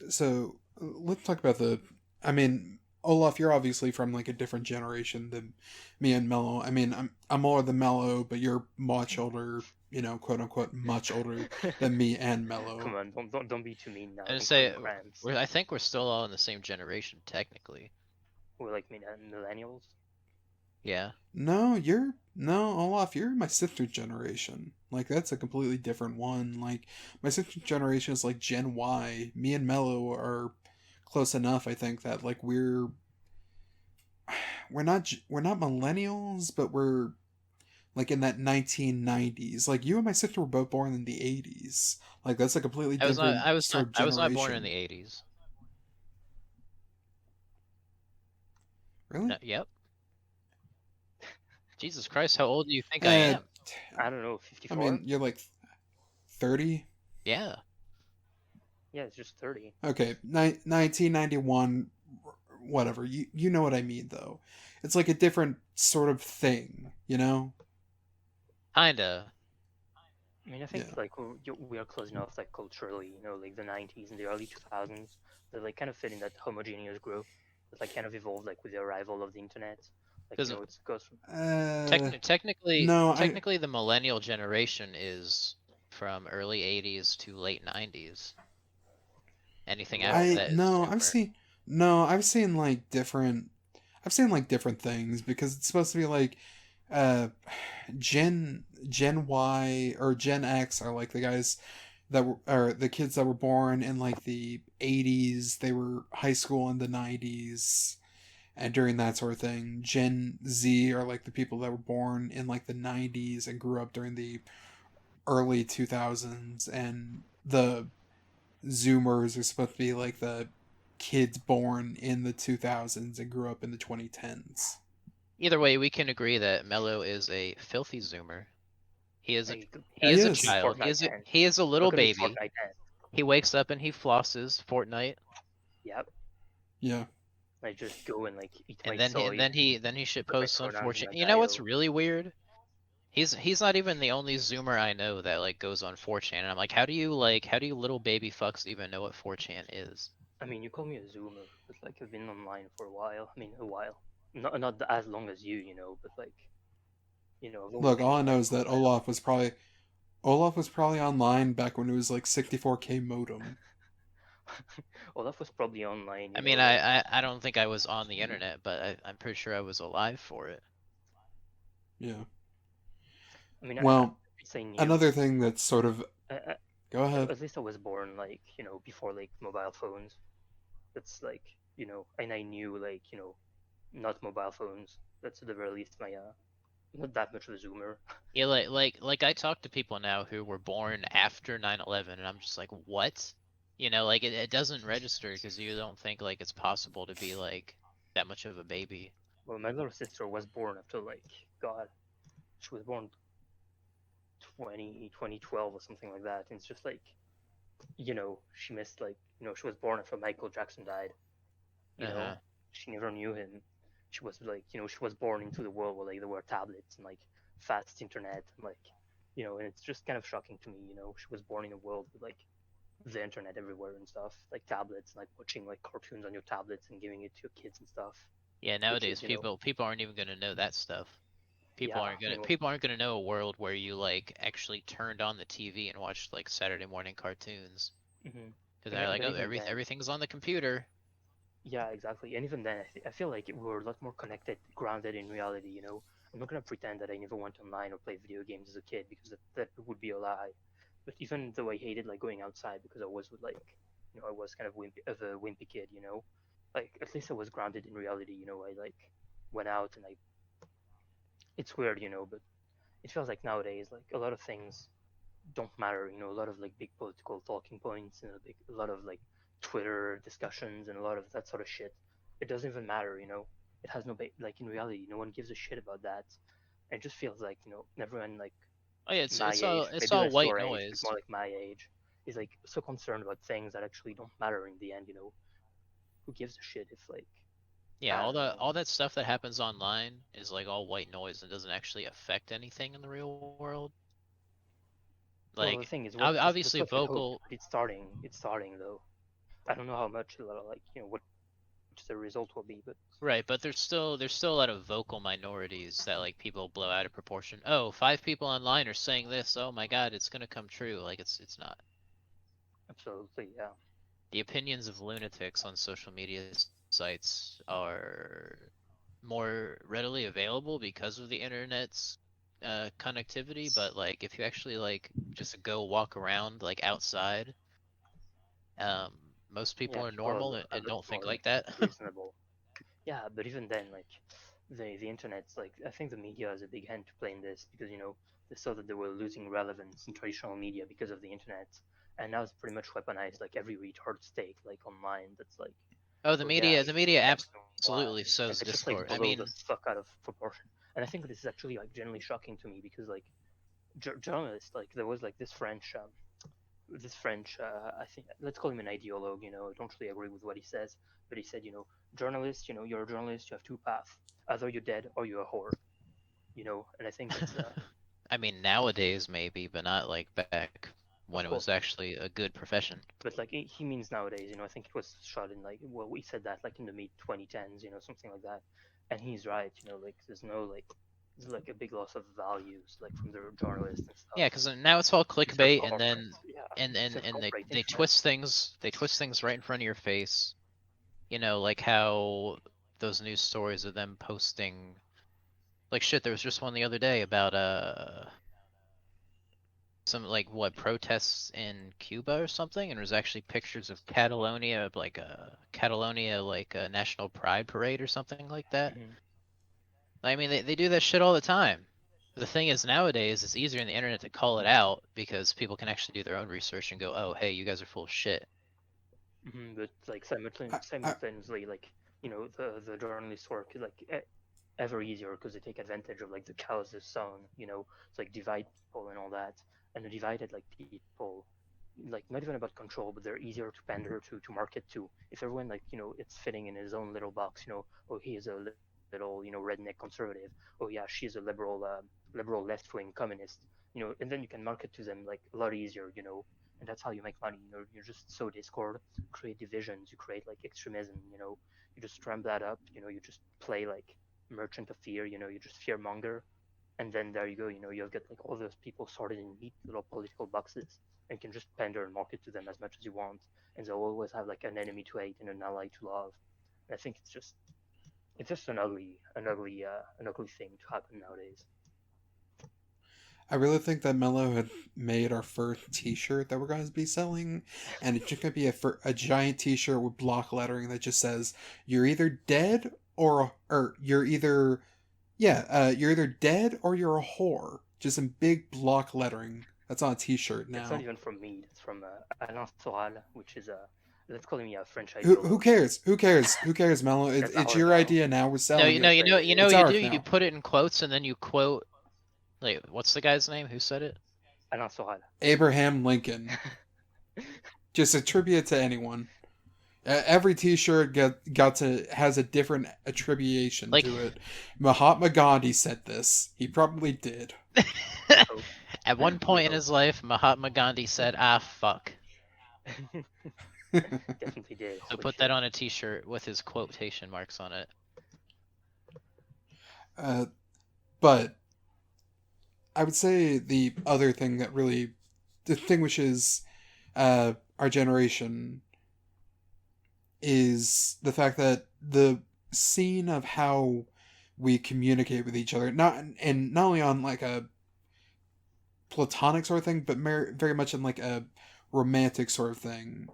So let's talk about the. I mean, Olaf, you're obviously from like a different generation than me and Mello. I mean, I'm more than Mello, but you're much older, quote unquote, much older than me and Mello. Come on, don't be too mean now. I would Don't say call me cramps. I think we're still all in the same generation technically. We're like millennials. Yeah. No, Olaf, you're my sister's generation. Like that's a completely different one. Like my sister's generation is like Gen Y. Me and Mello are close enough, I think, that like we're not millennials, but we're like in that 1990s. Like you and my sister were both born in the 80s. Like that's a completely different sort of I was not born generation. in the 80s. Really? No, yep. Jesus Christ, how old do you think I Uh, am? I don't know, I 54. mean, you're like 30. Yeah. Yeah, it's just 30. Okay, 1991, whatever. You know what I mean, though. It's like a different sort of thing, you know? Kinda. I mean, I think Yeah. like we are close enough, like culturally, like the 90s and the early 2000s, that like kind of fit in that homogeneous group that like kind of evolved like with the arrival of the internet. Like Does it goes from Technically, No, technically, the millennial generation is from early 80s to late 90s. Anything Well, after that is no, Zoomer. I've seen like different things because it's supposed to be like, uh, Gen Y or Gen X are like the guys that were, or the kids that were born in like the 80s. They were high school in the 90s and during that sort of thing. Gen Z are like the people that were born in like the 90s and grew up during the early 2000s, and the Zoomers are supposed to be like the kids born in the 2000s and grew up in the 2010s. Either way, we can agree that Mello is a filthy Zoomer. He is a like, he He is a is. child. Fortnite dance. He is a little Look at his baby. Fortnite dance. He wakes up and he flosses Fortnite, Yep. Yeah. Like just go and like eat my and then soy. he shit put my posts on pronouns in 4chan. my You know what's bio. really weird? He's not even the only Zoomer I know that like goes on 4chan, and I'm like, how do you little baby fucks even know what 4chan is? I mean, you call me a Zoomer, but like I've been online for a while. I mean, a while. Not as long as but like, I've only Look, been all I know online is for a that while. Olaf was probably online back when it was like 64K modem. Well, that was probably online. I mean, like, I don't think I was on the internet, but I'm pretty sure I was alive for it. Yeah. I mean, Well, I say new. another thing that's sort of I, go ahead. at least I was born like before like mobile phones. That's like and I knew like not mobile phones. That's at the very least my not that much of a Zoomer. Yeah, like I talk to people now who were born after 9/11, and I'm just like, what? You know, like it doesn't register because you don't think like it's possible to be like that much of a baby. Well, my little sister was born after like God, she was born 2012 or something like that. And it's just like, she missed like, she was born after Michael Jackson died. Uh-huh. She never knew him. She was like, she was born into the world where like there were tablets and like fast internet and like, and it's just kind of shocking to me. She was born in a world with like the internet everywhere and stuff, like tablets, and, like watching like cartoons on your tablets and giving it to your kids and stuff. Yeah, Which nowadays is, people aren't even gonna know that stuff. yeah, People aren't gonna know a world where you like actually turned on the TV and watched like Saturday morning cartoons. mm-hmm. Because they're like, But oh, even then, everything's on the computer. yeah, exactly. And even then, I feel like we were a lot more connected, grounded in reality. I'm not gonna pretend that I never went online or played video games as a kid because that would be a lie. But even though I hated like going outside because I was like, I was kind of a wimpy kid. Like at least I was grounded in reality. I like went out and I. It's weird, but it feels like nowadays like a lot of things don't matter. A lot of like big political talking points and a lot of like Twitter discussions and a lot of that sort of shit. It doesn't even matter. It has no like in reality, no one gives a shit about that. And it just feels like, everyone like Oh yeah, it's my it's all age, it's maybe all less white your age, but noise. more like my age, is like so concerned about things that actually don't matter in the end. Who gives a shit if like Yeah, I all don't the know. all that stuff that happens online is like all white noise and doesn't actually affect anything in the real world. Well, the Like thing is, that's obviously what we hope. vocal, But it's starting. It's starting though. I don't know how much like what the result will be, but right? But there's still a lot of vocal minorities that like people blow out of proportion. Oh, 5 people online are saying this. Oh my God, it's gonna come true. Like it's not. absolutely, yeah. The opinions of lunatics on social media sites are more readily available because of the internet's connectivity, but like if you actually like just go walk around like outside, um, most Yeah, people are people are normal a and lot don't think more like that. reasonable. Yeah, but even then, like the internet's like I think the media has a big hand to play in this because they saw that they were losing relevance in traditional media because of the internet, and now it's pretty much weaponized like every retard state like online that's like, Oh, the oh yeah, media, the media X and Y, absolutely and sows they just like discord. I blow the mean, fuck out of proportion. And I think this is actually like generally shocking to me because like journalists, like there was like this French, I think, let's call him an ideologue. I don't really agree with what he says, but he said, journalist, you're a journalist, you have two paths: either you're dead or you're a whore. And I think that's, I mean nowadays maybe, but not like back when of it was course, actually a good profession. but like he means nowadays. I think it was shot in like, well, we said that like in the mid 2010s, something like that, and he's right. Like there's like a big loss of values like from the journalists and stuff. Yeah, because now it's all You serve clickbait, and corporate, then yeah, and you and serve and they corporate they interests. twist things right in front of your face. Like how those news stories of them posting like shit. There was just one the other day about some like what protests in Cuba or something, and it was actually pictures of Catalonia, like a Catalonia like a national pride parade or something like that. Hmm. I mean, they do that shit all the time. The thing is, nowadays it's easier on the internet to call it out because people can actually do their own research and go, "Oh, hey, you guys are full of shit." But like I simultaneously, like the journalist work is like ever easier because they take advantage of like the chaos is sown. It's like divide people and all that, and the divided like people, like not even about control, but they're easier to pander to market to. If everyone like it's fitting in his own little box. Oh, he is a little redneck conservative. Oh yeah, she's a liberal left wing communist. And then you can market to them like a lot easier. And that's how you make money. You just sow discord, create divisions, you create like extremism. You just ramp that up. You just play like merchant of fear. You just fear monger, and then there you go. You've got like all those people sorted in neat little political boxes, and can just pander and market to them as much as you want, and they'll always have like an enemy to hate and an ally to love. And I think it's just an ugly thing to happen nowadays. really think that Mello had made our first T-shirt that we're going to be selling, and it's just going to be a giant T-shirt with block lettering that just says, "You're either dead or you're either you're either dead or you're a whore." Just in big block lettering. That's on a T-shirt It's not now. even from me. It's from Alain Soral, which is let's call him a French Who ideologue. cares? Who cares? Who cares, Mello? That's It's ours your now. idea now. We're No, selling you know, it. you know, you know, It's what you do. ours You now. put it in quotes and then you quote. Like, what's the guy's name? Who said it? Alain Soral. Abraham Lincoln. Just attribute it to anyone. Every T-shirt has a different attribution Like, to it. Mahatma Gandhi said this. He probably did. We hope. at one We point in hope. his life, Mahatma Gandhi said, "Ah, fuck." Definitely did. So Holy put that shit. on a T-shirt with his quotation marks on it. uh, but I would say the other thing that really distinguishes our generation is the fact that the scene of how we communicate with each other, not only on like a platonic sort of thing, but very much in like a romantic sort of thing.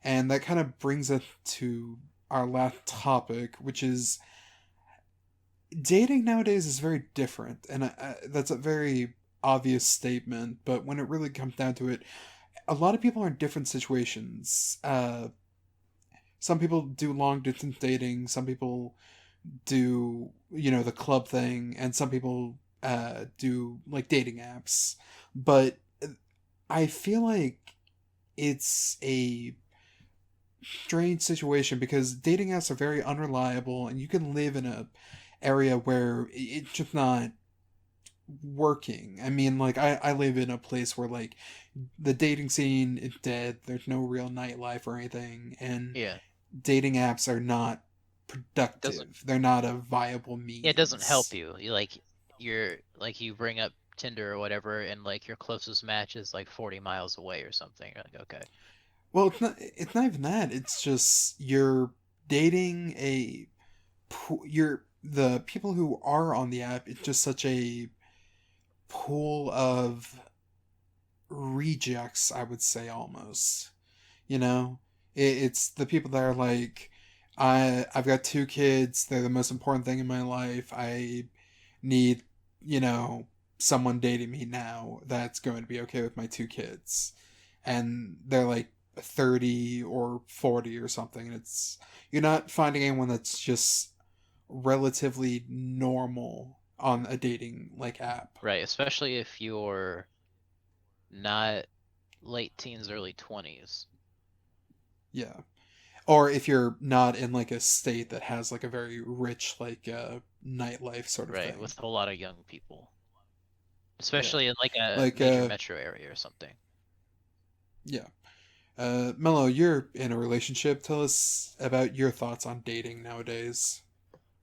And that kind of brings us to our last topic, which is dating nowadays is very different. And that's a very obvious statement, but when it really comes down to it, a lot of people are in different situations. Some people do long distance dating, some people do, the club thing, and some people do like dating apps, but I feel like it's a strange situation because dating apps are very unreliable, and you can live in a area where it's just not working. I mean, like I live in a place where like the dating scene is dead. There's no real nightlife or anything, and Yeah. dating apps are not It doesn't. productive. They're not a viable Yeah, it doesn't help means. you. You're like you bring up Tinder or whatever, and like your closest match is like 40 miles away or something. You're like, okay. Well, it's not even that. It's just you're dating you're the people who are on the app. It's just such a pool of rejects, I would say, almost. You know, it's the people that are like, I've got two kids. They're the most important thing in my life. I need, you know, someone dating me now that's going to be okay with my two kids, and they're like 30 or 40 or something. And it's you're not finding anyone that's just relatively normal on a dating like app. Right, especially if you're not late teens, early 20s. Yeah. Or if you're not in like a state that has like a very rich like nightlife sort of Right, thing. with a lot of young people. Yeah. Especially in like a Like major metro area or something. yeah. Mello, you're in a relationship. Tell us about your thoughts on dating nowadays.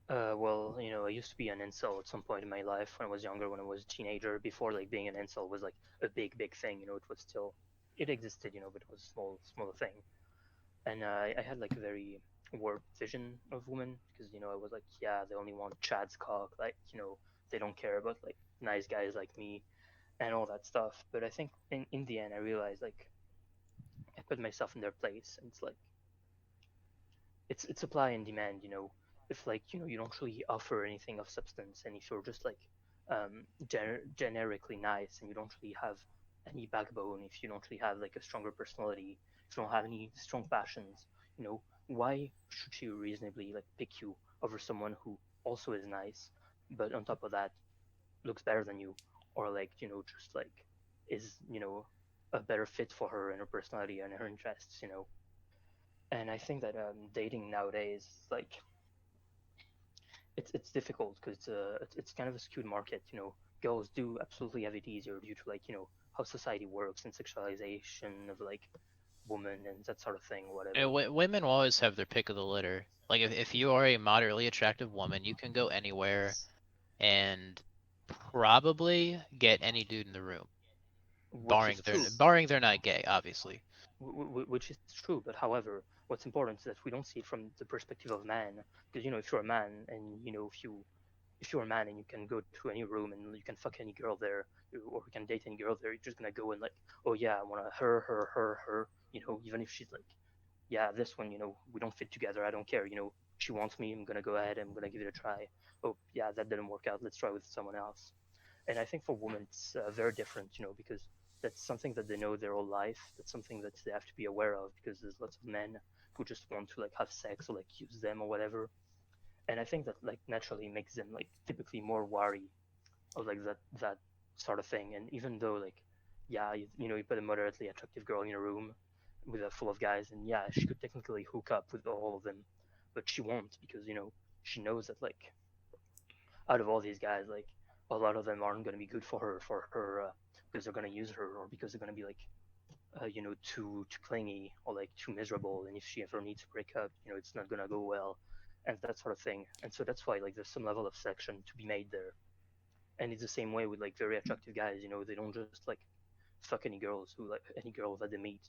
Well, I used to be an incel at some point in my life when I was younger, when I was a teenager. Before, like being an incel was like a big thing. It was still, it existed, but it was a smaller thing. And I had like a very warped vision of women because I was like, yeah, they only want Chad's cock, like they don't care about like nice guys like me and all that stuff. But I think in the end, I realized like I put myself in their place, and it's like it's supply and demand. If like you don't really offer anything of substance, and if you're just like generically nice, and you don't really have any backbone, if you don't really have like a stronger personality, if you don't have any strong passions, why should she reasonably like pick you over someone who also is nice, but on top of that looks better than you, or like just like is a better fit for her and her personality and her interests. And I think that dating nowadays, like it's difficult because it's kind of a skewed market. Girls do absolutely have it easier due to like how society works and sexualization of like women and that sort of thing, whatever. Women will always have their pick of the litter. Like if you are a moderately attractive woman, you can go anywhere and probably get any dude in the room, Which is true. barring they're not gay, obviously. Which is true, but however, what's important is that we don't see it from the perspective of man, because if you're a man and if you're a man and you can go to any room and you can fuck any girl there, or you can date any girl there, you're just gonna go and like, oh yeah, I want to her, even if she's like, yeah, this one, we don't fit together, I don't care, she wants me, I'm gonna go ahead, I'm gonna give it a try. Oh yeah, that didn't work out, let's try with someone else. And I think for women it's very different, because that's something that they know their whole life. That's something that they have to be aware of, because there's lots of men who just want to like have sex or like use them or whatever. And I think that like naturally makes them like typically more wary of like that sort of thing. And even though like yeah, you put a moderately attractive girl in a room with a full of guys, and yeah, she could technically hook up with all of them, but she won't, because she knows that like out of all these guys, like a lot of them aren't going to be good for her because they're going to use her, or because they're going to be like too clingy or like too miserable, and if she ever needs to break up, it's not going to go well, and that sort of thing. And so that's why like there's some level of selection to be made there. And it's the same way with like very attractive guys. They don't just like fuck any girls who like any girl that they meet.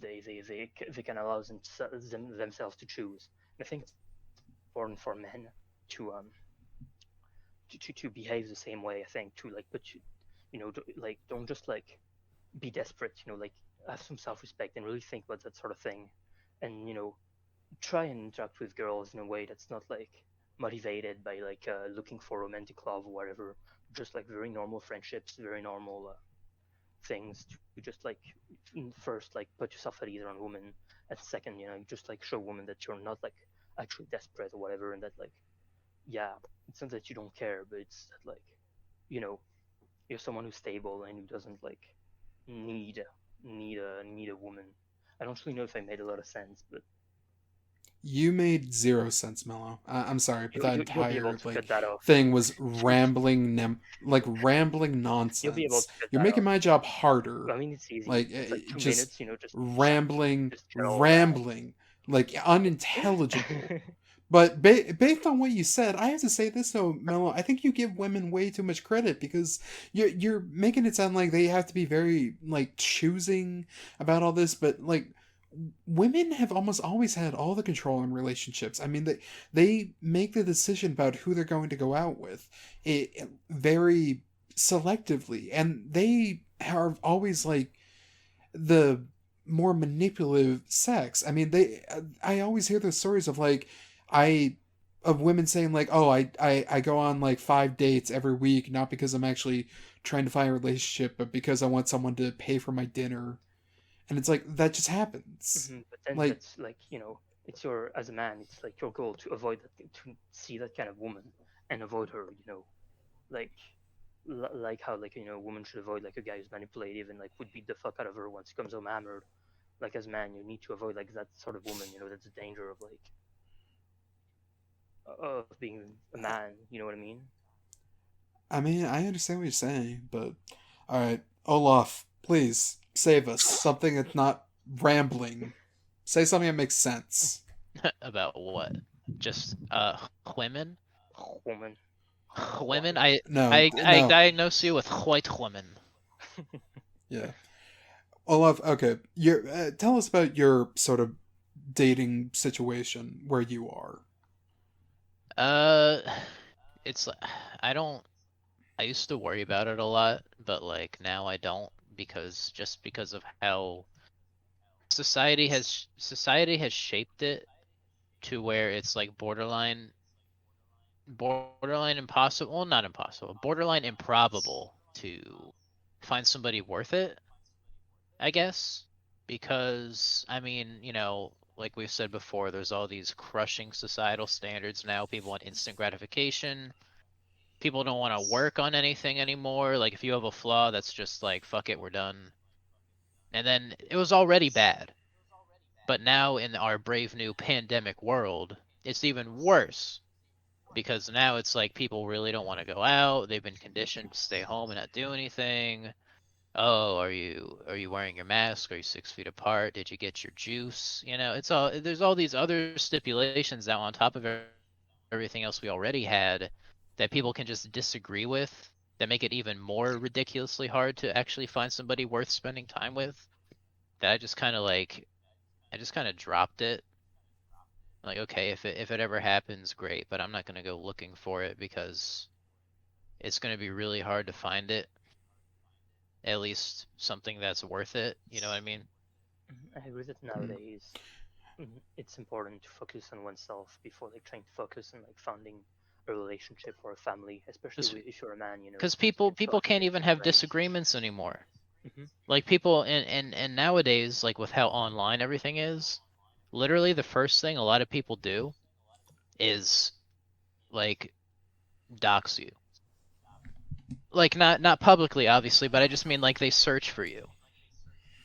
They can allow themselves to choose. And I think it's important for men to to behave the same way. I think to like, but like don't just like be desperate. Like have some self-respect and really think about that sort of thing, and try and interact with girls in a way that's not like motivated by like looking for romantic love or whatever. Just like very normal friendships, very normal things to just like first like put yourself at ease around women, and second, just like show women that you're not like actually desperate or whatever, and that like yeah, it's not that you don't care, but it's that like you're someone who's stable and who doesn't like need need a woman. I don't really know if I made a lot of sense, but You made zero sense, Mello. I'm sorry, but that you'll be able entire to cut that off. thing was rambling You'll be able nonsense. to cut You're that making off. my job harder. I mean, it's easy. Like It's like 2 just minutes, just chat, rambling, just chill. like unintelligible. But based on what you said, I have to say this though, Mello. I think you give women way too much credit because you're making it sound like they have to be very like choosing about all this, but like women have almost always had all the control in relationships. I mean, they make the decision about who they're going to go out with very selectively, and they are always like the more manipulative sex. I mean, I always hear those stories of like I of women saying like, "Oh, I go on like 5 dates every week, not because I'm actually trying to find a relationship, but because I want someone to pay for my dinner." And it's like that just happens. But then Like, that's like, it's your, as a man, it's like your goal to avoid that, to see that kind of woman and avoid her, like like how, like, a woman should avoid like a guy who's manipulative and like would beat the fuck out of her once he comes home hammered. Like, as a man, you need to avoid like that sort of woman. That's the danger of like of being a man. You know what I mean? I mean, I understand what you're saying, but all right, Olaf, please save us. Something that's not rambling. Say something that makes sense. About what? Just women? Woman. Women? No, I no, diagnose you with white women. yeah. Olaf, okay, tell us about your sort of dating situation where you are. Uh, it's I don't. I used to worry about it a lot, but like now I don't because of how society has shaped it to where it's like borderline impossible, well, not impossible, borderline improbable to find somebody worth it, I guess. Because I mean, like we've said before, there's all these crushing societal standards now. People want instant gratification. People don't want to work on anything anymore. Like if you have a flaw, that's just like fuck it, we're done. And then it was already bad. But now in our brave new pandemic world, it's even worse because now it's like people really don't want to go out. They've been conditioned to stay home and not do anything. Oh, are you wearing your mask? Are you 6 feet apart? Did you get your juice? It's all there's all these other stipulations now on top of everything else we already had that people can just disagree with that make it even more ridiculously hard to actually find somebody worth spending time with. That I just kind of dropped it. Like, okay, if it ever happens, great, but I'm not gonna go looking for it because it's gonna be really hard to find it. At least something that's worth it. You know what I mean? I agree that nowadays it's important to focus on oneself before like trying to focus on like founding a relationship or a family, especially if you're a man. Because you still people have to can't make even some have friends. disagreements anymore. Hmm. Like people and nowadays, like with how online everything is, literally the first thing a lot of people do is like dox you. Like not publicly, obviously, but I just mean like they search for you.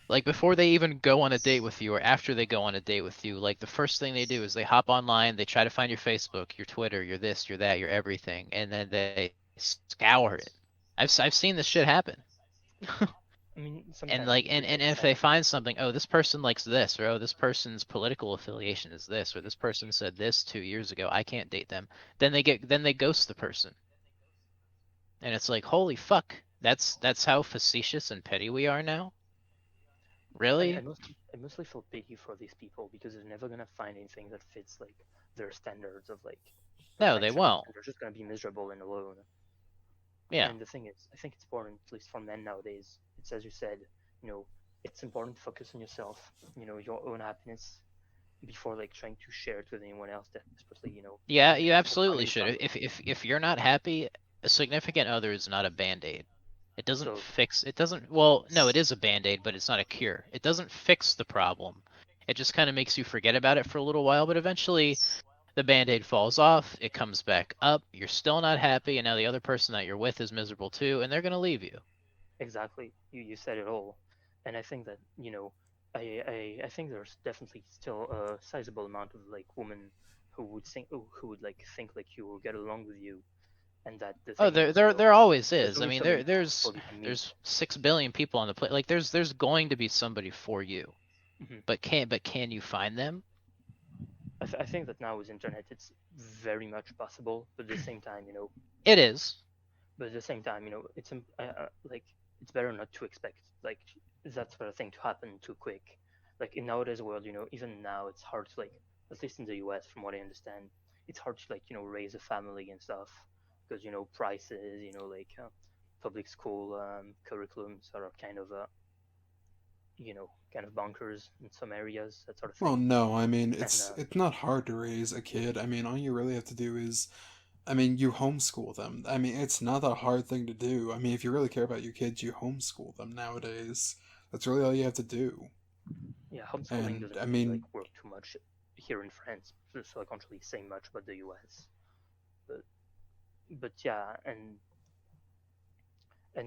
Like before they even go on a date with you or after they go on a date with you, like the first thing they do is they hop online, they try to find your Facebook, your Twitter, your this, your that, your everything, and then they scour it. I've seen this shit happen. I mean, And sometimes like it and makes if they sense. find something, oh, this person likes this, or oh, this person's political affiliation is this, or this person said this 2 years ago, I can't date them. Then they ghost the person. And it's like, holy fuck, that's how facetious and petty we are now? I Really? mostly feel pity for these people because they're never gonna find anything that fits like their standards of like No, they perfection, won't. and they're just gonna be miserable and alone. Yeah. And the thing is, I think it's important, at least for men nowadays. It's, as you said, you know, it's important to focus on yourself, your own happiness, before like trying to share it with anyone else desperately. Yeah, you People absolutely coming should. from. If you're not happy, a significant other is not a band-aid. So It doesn't, well, no, it is a band-aid, but it's not a cure. It doesn't fix the problem. It just kind of makes you forget about it for a little while, but The band-aid falls off, it comes back up, you're still not happy, and now the other person that you're with is miserable too, and they're gonna leave you. Exactly. You said it all. And I think that, I think there's definitely still a sizable amount of like women who would like think like you or get along with you, and that the Oh, thing is, there always there's is. I only mean, so many there's people you can meet. there's 6 billion people on the planet. Like, there's going to be somebody for you, Hmm. but can you find them? I think that now with internet, it's very much possible, but at the same time, It is. like it's better not to expect like that sort of thing to happen too quick. Like in nowadays world, even now it's hard to like, at least in the US, from what I understand, it's hard to like raise a family and stuff because prices, public school curriculums are kind of bonkers in some areas, that sort of Well, thing. no, I mean And it's not hard to raise a kid. I mean, all you really have to do is, I mean, you homeschool them. I mean, it's not a hard thing to do. I mean, if you really care about your kids, you homeschool them nowadays. That's really all you have to do. yeah, homeschooling And doesn't I really like mean, work too much here in France, so I can't really say much about the US. But yeah, and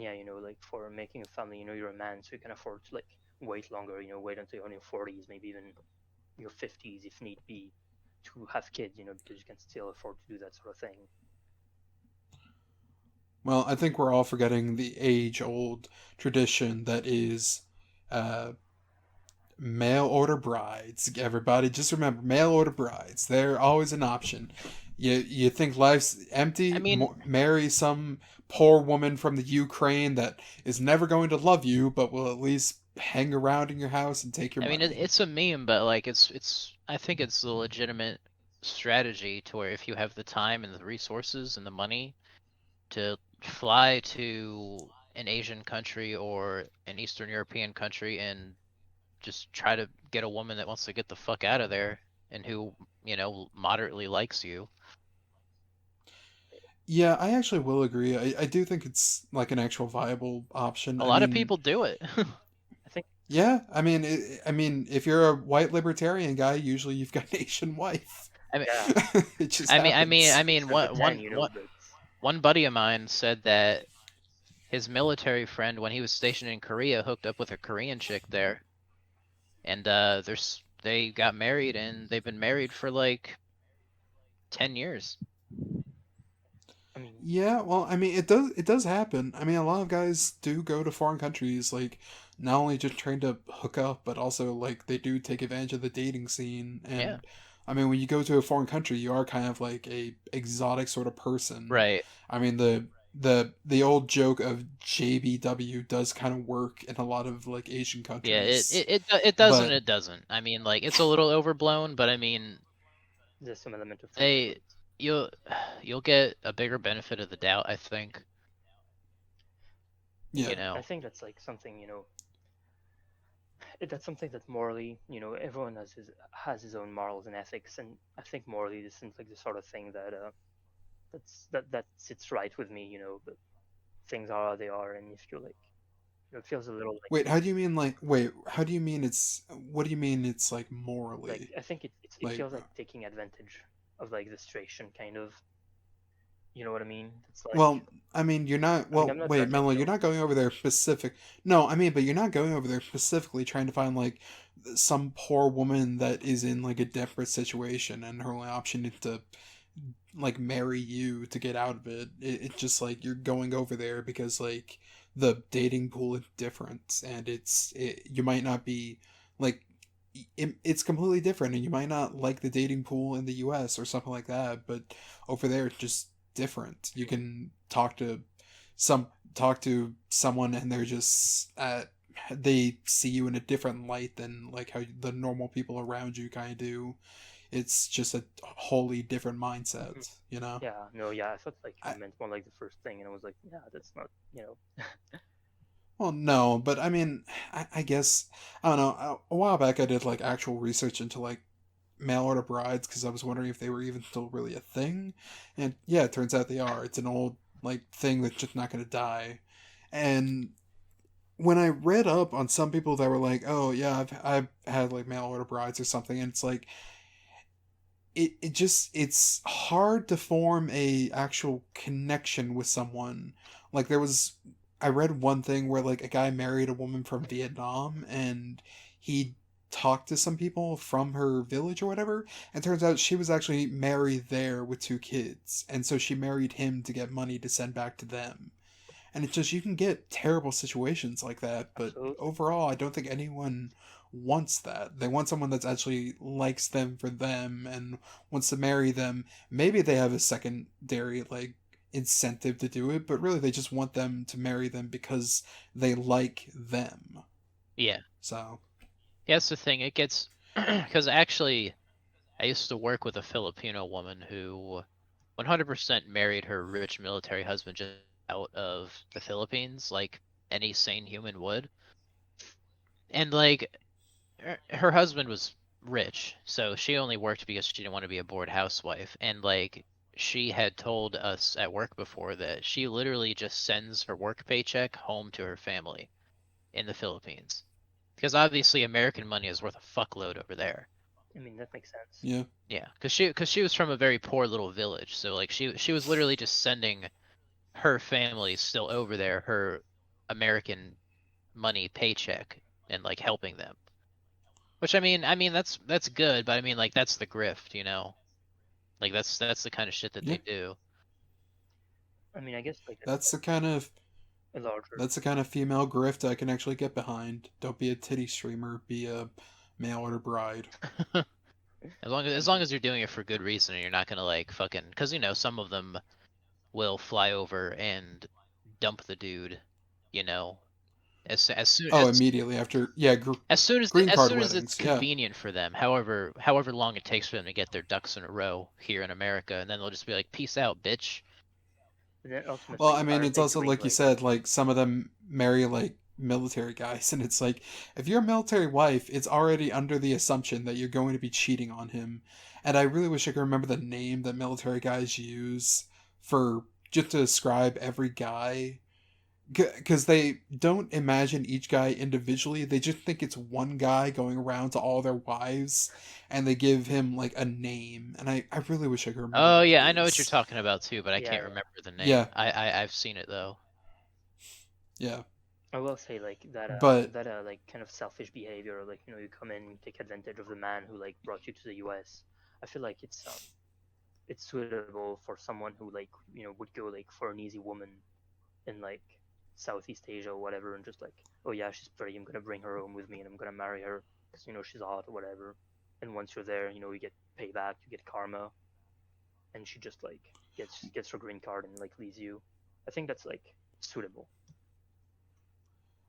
yeah, like for making a family, you're a man, so you can afford to like wait longer, wait until you're in your 40s, maybe even your 50s if need be, to have kids, because you can still afford to do that sort of thing. well, I think we're all forgetting the age-old tradition that is uh, mail order brides. Everybody, just remember, mail order brides. They're always an option. You think life's I empty? mean, Marry some poor woman from the Ukraine that is never going to love you, but will at least hang around in your house and take your money. it's a meme, but like it's I think it's a legitimate strategy to where if you have the time and the resources and the money to fly to an Asian country or an Eastern European country and just try to get a woman that wants to get the fuck out of there and who, moderately likes you. Yeah, I actually will agree. I do think it's like an actual viable option. A I lot of mean, people do it. I think yeah, I mean, if you're a white libertarian guy, usually you've got an Asian wife. I mean, yeah, It just I happens. mean, 6 out of 10, one but one buddy of mine said that his military friend, when he was stationed in Korea, hooked up with a Korean chick there, and they got married, and they've been married for like 10 years. I mean, Yeah, well, I mean, it does happen. I mean, a lot of guys do go to foreign countries, like not only just trying to hook up, but also like they do take advantage of the dating scene. Yeah, And I mean, when you go to a foreign country, you are kind of like a exotic sort of person. right. I mean, the old joke of JBW does kind of work in a lot of like Asian Yeah, countries, it does and but it doesn't. I mean, like it's a little overblown, but I mean, there's some element of truth to they it. you'll you'll get a bigger benefit of the doubt, I think. yeah, You I know, think that's like something, that's something that morally, everyone has his own morals and ethics, and I think morally this seems like the sort of thing that sits right with me, but things are how they are, and if you like, it feels a little like wait, how do you mean like wait, how do you mean what do you mean it's like like morally? I think it Like feels like taking advantage of like the situation, kind of. You know what I mean? It's like, well, I mean, you're not. I mean, Well, I'm not wait, judging, Mello, you're not going over there specific. No, I mean, but you're not going over there specifically trying to find like some poor woman that is in like a desperate situation and her only option is to like marry you to get out of it. It's just like you're going over there because like the dating pool is different and you might not be like it's completely different and you might not like the dating pool in the US or something like that, but over there it's just different. You can some talk to someone and they're just they see you in a different light than like how the normal people around you kind of do. It's just a wholly different Mhm. mindset, you know? Yeah, no, yeah, I thought like you I, meant more like the first thing, and I was like, yeah, that's not, well, no, but I mean, I guess, I don't know. A while back, I did like actual research into like mail order brides because I was wondering if they were even still really a thing. And yeah, it turns out they are. It's an old like thing that's just not going to die. And when I read up on some people that were like, "Oh yeah, I've had like mail order brides or something," and it's like it's hard to form a actual connection with someone. Like I read one thing where like a guy married a woman from Vietnam, and he talked to some people from her village or whatever, and turns out she was actually married there with two kids, and so she married him to get money to send back to them. And it's just, you can get terrible situations like that, but Absolutely. overall I don't think anyone wants that. They want someone that's actually likes them for them and wants to marry them. Maybe they have a secondary like incentive to do it, but really they just want them to marry them because they like them. Yeah. So Yeah, that's the thing. It gets because actually, I used to work with a Filipino woman who 100% married her rich military husband just out of the Philippines, like any sane human would. And like her husband was rich, so she only worked because she didn't want to be a bored housewife. And like she had told us at work before that she literally just sends her work paycheck home to her family in the Philippines. Because obviously American money is worth a fuckload over there. I mean, that makes sense. yeah. Yeah, because she was from a very poor little village, so like she was literally just sending her family still over there her American money paycheck and like helping them. Which I mean that's good, but I mean like that's the grift, you know? Like that's the kind of shit that Yeah. they do. I mean, I guess like That's the kind of a larger. that's the kind of female grift I can actually get behind. Don't be a titty streamer, be a mail order bride. As long as you're doing it for good reason and you're not gonna like fucking because you know some of them will fly over and dump the dude, you know, as soon Oh, immediately after, yeah, green as card soon as it's weddings, yeah. convenient for them. However long it takes for them to get their ducks in a row here in America, and then they'll just be like, "Peace out, bitch." But then Well, ultimately, I mean, aren't it's they also doing like you said, like some of them marry like military guys, and it's like if you're a military wife, it's already under the assumption that you're going to be cheating on him. And I really wish I could remember the name that military guys use for just to describe every guy, because they don't imagine each guy individually. They just think it's one guy going around to all their wives, and they give him like a name. And I really wish I could remember Oh what it yeah, I know what you're is. talking about too, but I Yeah, can't yeah. remember the name. Yeah, I've seen it though. yeah, I will say like but like kind of selfish behavior, like you come in, you take advantage of the man who like brought you to the U.S. I feel like it's suitable for someone who like would go like for an easy woman in like Southeast Asia or whatever, and just like, oh yeah, she's pretty, I'm gonna bring her home with me and I'm gonna marry her because she's hot or whatever. And once you're there, you get payback, you get karma, and she just like gets her green card and like leaves you. I think that's like suitable.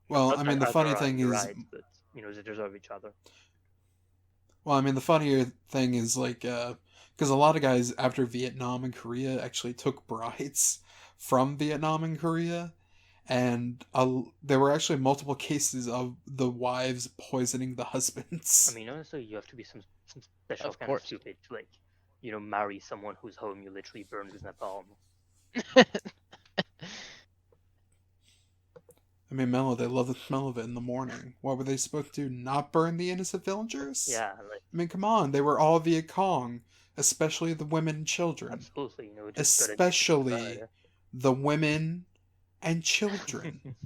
well, Not I that mean, the funny either are thing any is, right, but they deserve each other. well, I mean, the funnier thing is like, because a lot of guys after Vietnam and Korea actually took brides from Vietnam and Korea, and there were actually multiple cases of the wives poisoning the I husbands. mean, honestly, you have to be some special Of kind of course. stupid to like, marry someone whose home you literally burned with napalm. I mean, Mello, they love the smell of it in the morning. What were they supposed to do? Not burn the innocent villagers? Yeah, like I mean, come on, they were all Viet Cong, especially the women and children. absolutely, just gotta nip it in the Especially bud. the women and children.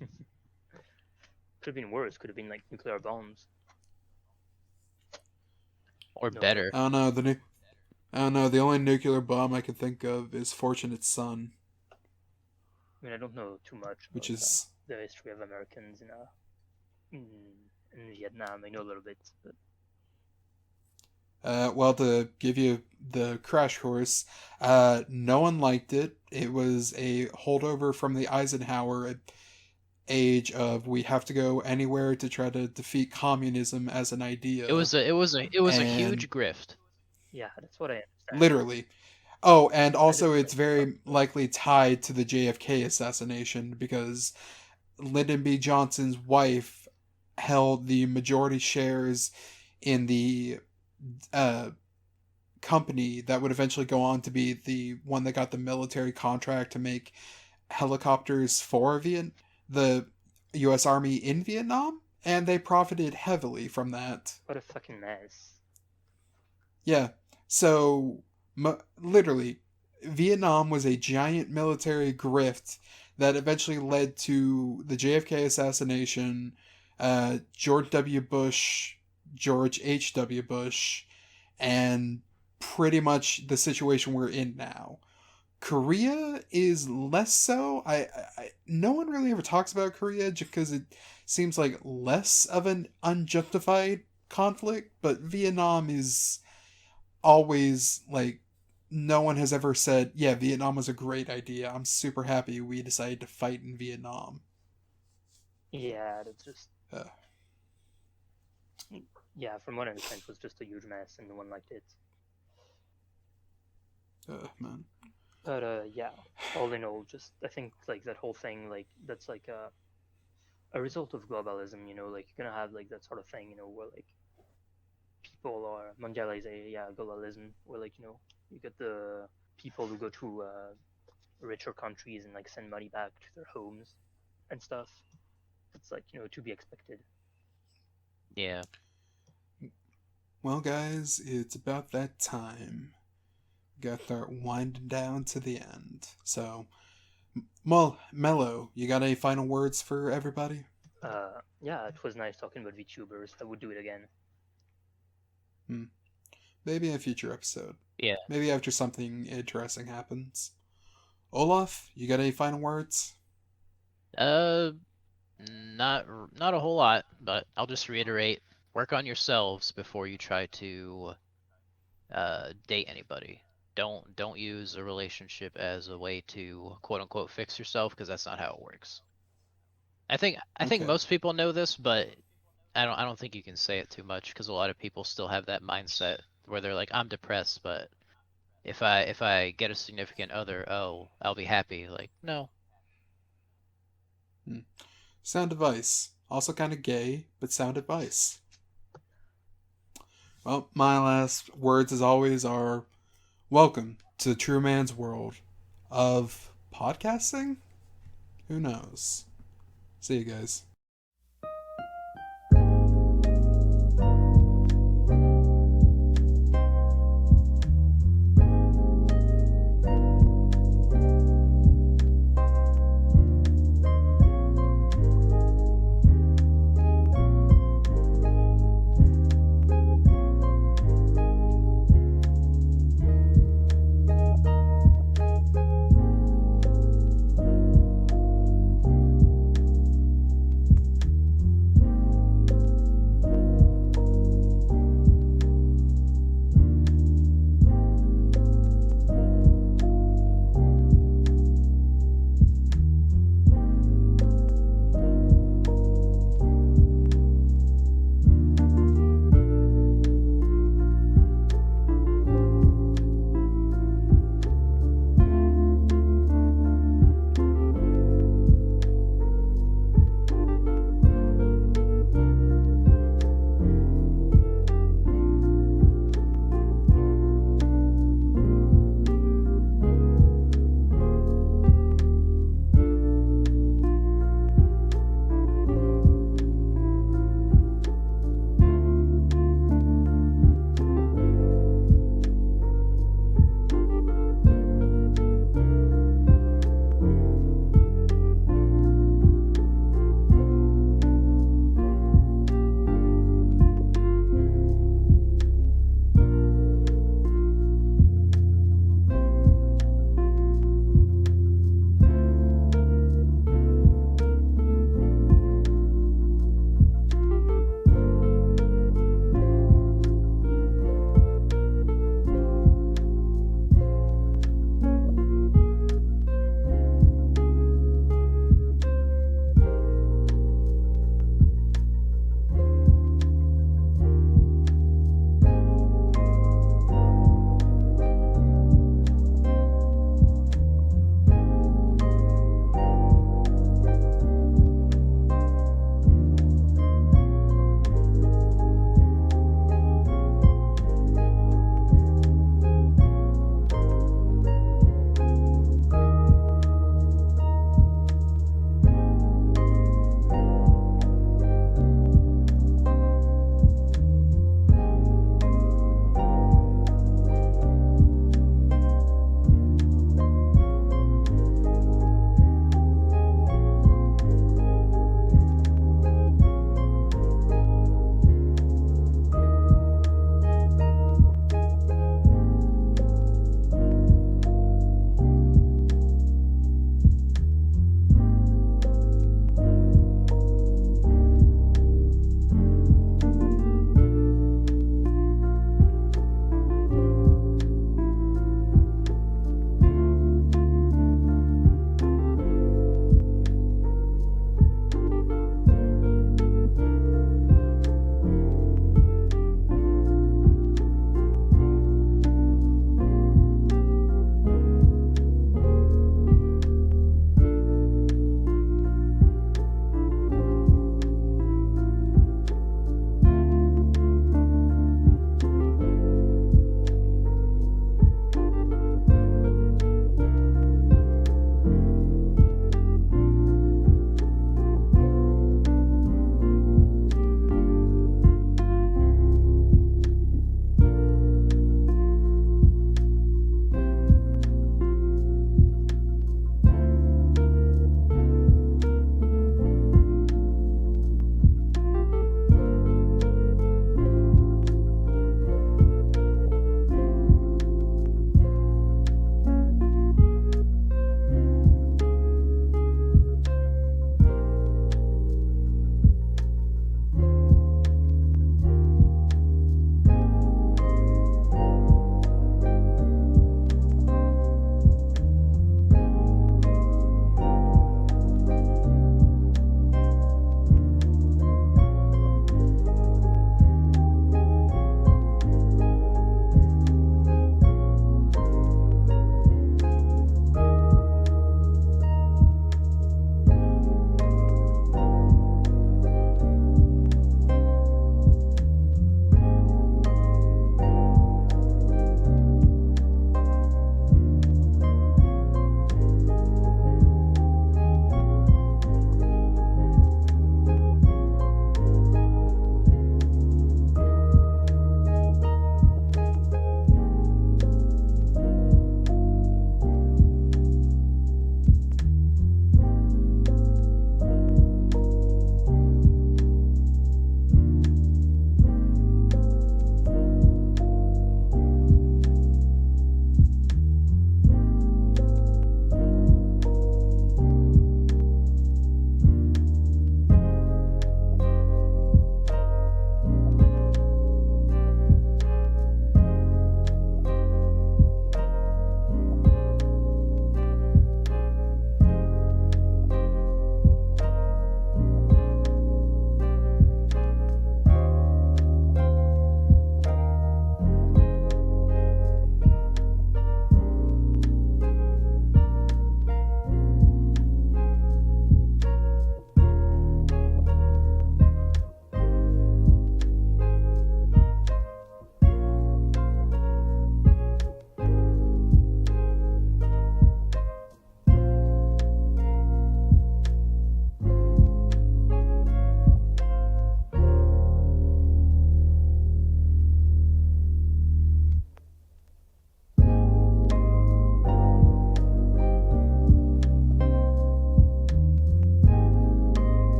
Could have been worse. Could have been like nuclear bombs. Or No, like better. I don't know, I don't know, the only nuclear bomb I can think of is Fortunate Son, I mean, I don't know too much which about is the history of Americans in in Vietnam. I know a little bit, but well, to give you the crash course, no one liked it. It was a holdover from the Eisenhower age of we have to go anywhere to try to defeat communism as an It idea. was a And huge grift. yeah, that's what I understand. literally. Oh, and I also just it's like very likely tied to the JFK assassination because Lyndon B. Johnson's wife held the majority shares in the uh, company that would eventually go on to be the one that got the military contract to make helicopters for the U.S. Army in Vietnam, and they profited heavily from that. what a fucking mess. Yeah, So, literally, Vietnam was a giant military grift that eventually led to the JFK assassination, George W. Bush, George H.W. Bush, and pretty much the situation we're in now. Korea is less so. No one really ever talks about Korea just because it seems like less of an unjustified conflict, but Vietnam is always like no one has ever said, yeah, Vietnam was a great idea. I'm super happy we decided to fight in Vietnam. Yeah, that's just Uh, yeah. From what I understand, it was just a huge mess, and no one liked it. man. But yeah, all in all, just I think like that whole thing, like that's like a result of globalism. You know, like you're gonna have like that sort of thing. You know, where like people are mondialized, yeah, globalism, where like you get the people who go to richer countries and like send money back to their homes and stuff. It's like to be expected. Yeah. Well, guys, it's about that time. Got to start winding down to the end. So, Mello, you got any final words for everybody? Yeah, it was nice talking about VTubers. I would do it again. Maybe in a future episode. Yeah. Maybe after something interesting happens. Olaf, you got any final words? Uh, not a whole lot, but I'll just reiterate: work on yourselves before you try to date anybody. Don't use a relationship as a way to quote unquote fix yourself, because that's not how it works. I think Okay. most people know this, but I don't think you can say it too much, because a lot of people still have that mindset where they're like, I'm depressed, but if I get a significant other, oh, I'll be happy. Like, no. Sound advice. Also kind of gay, but sound advice. Well, my last words, as always, are welcome to the true man's world of podcasting? Who knows? See you guys.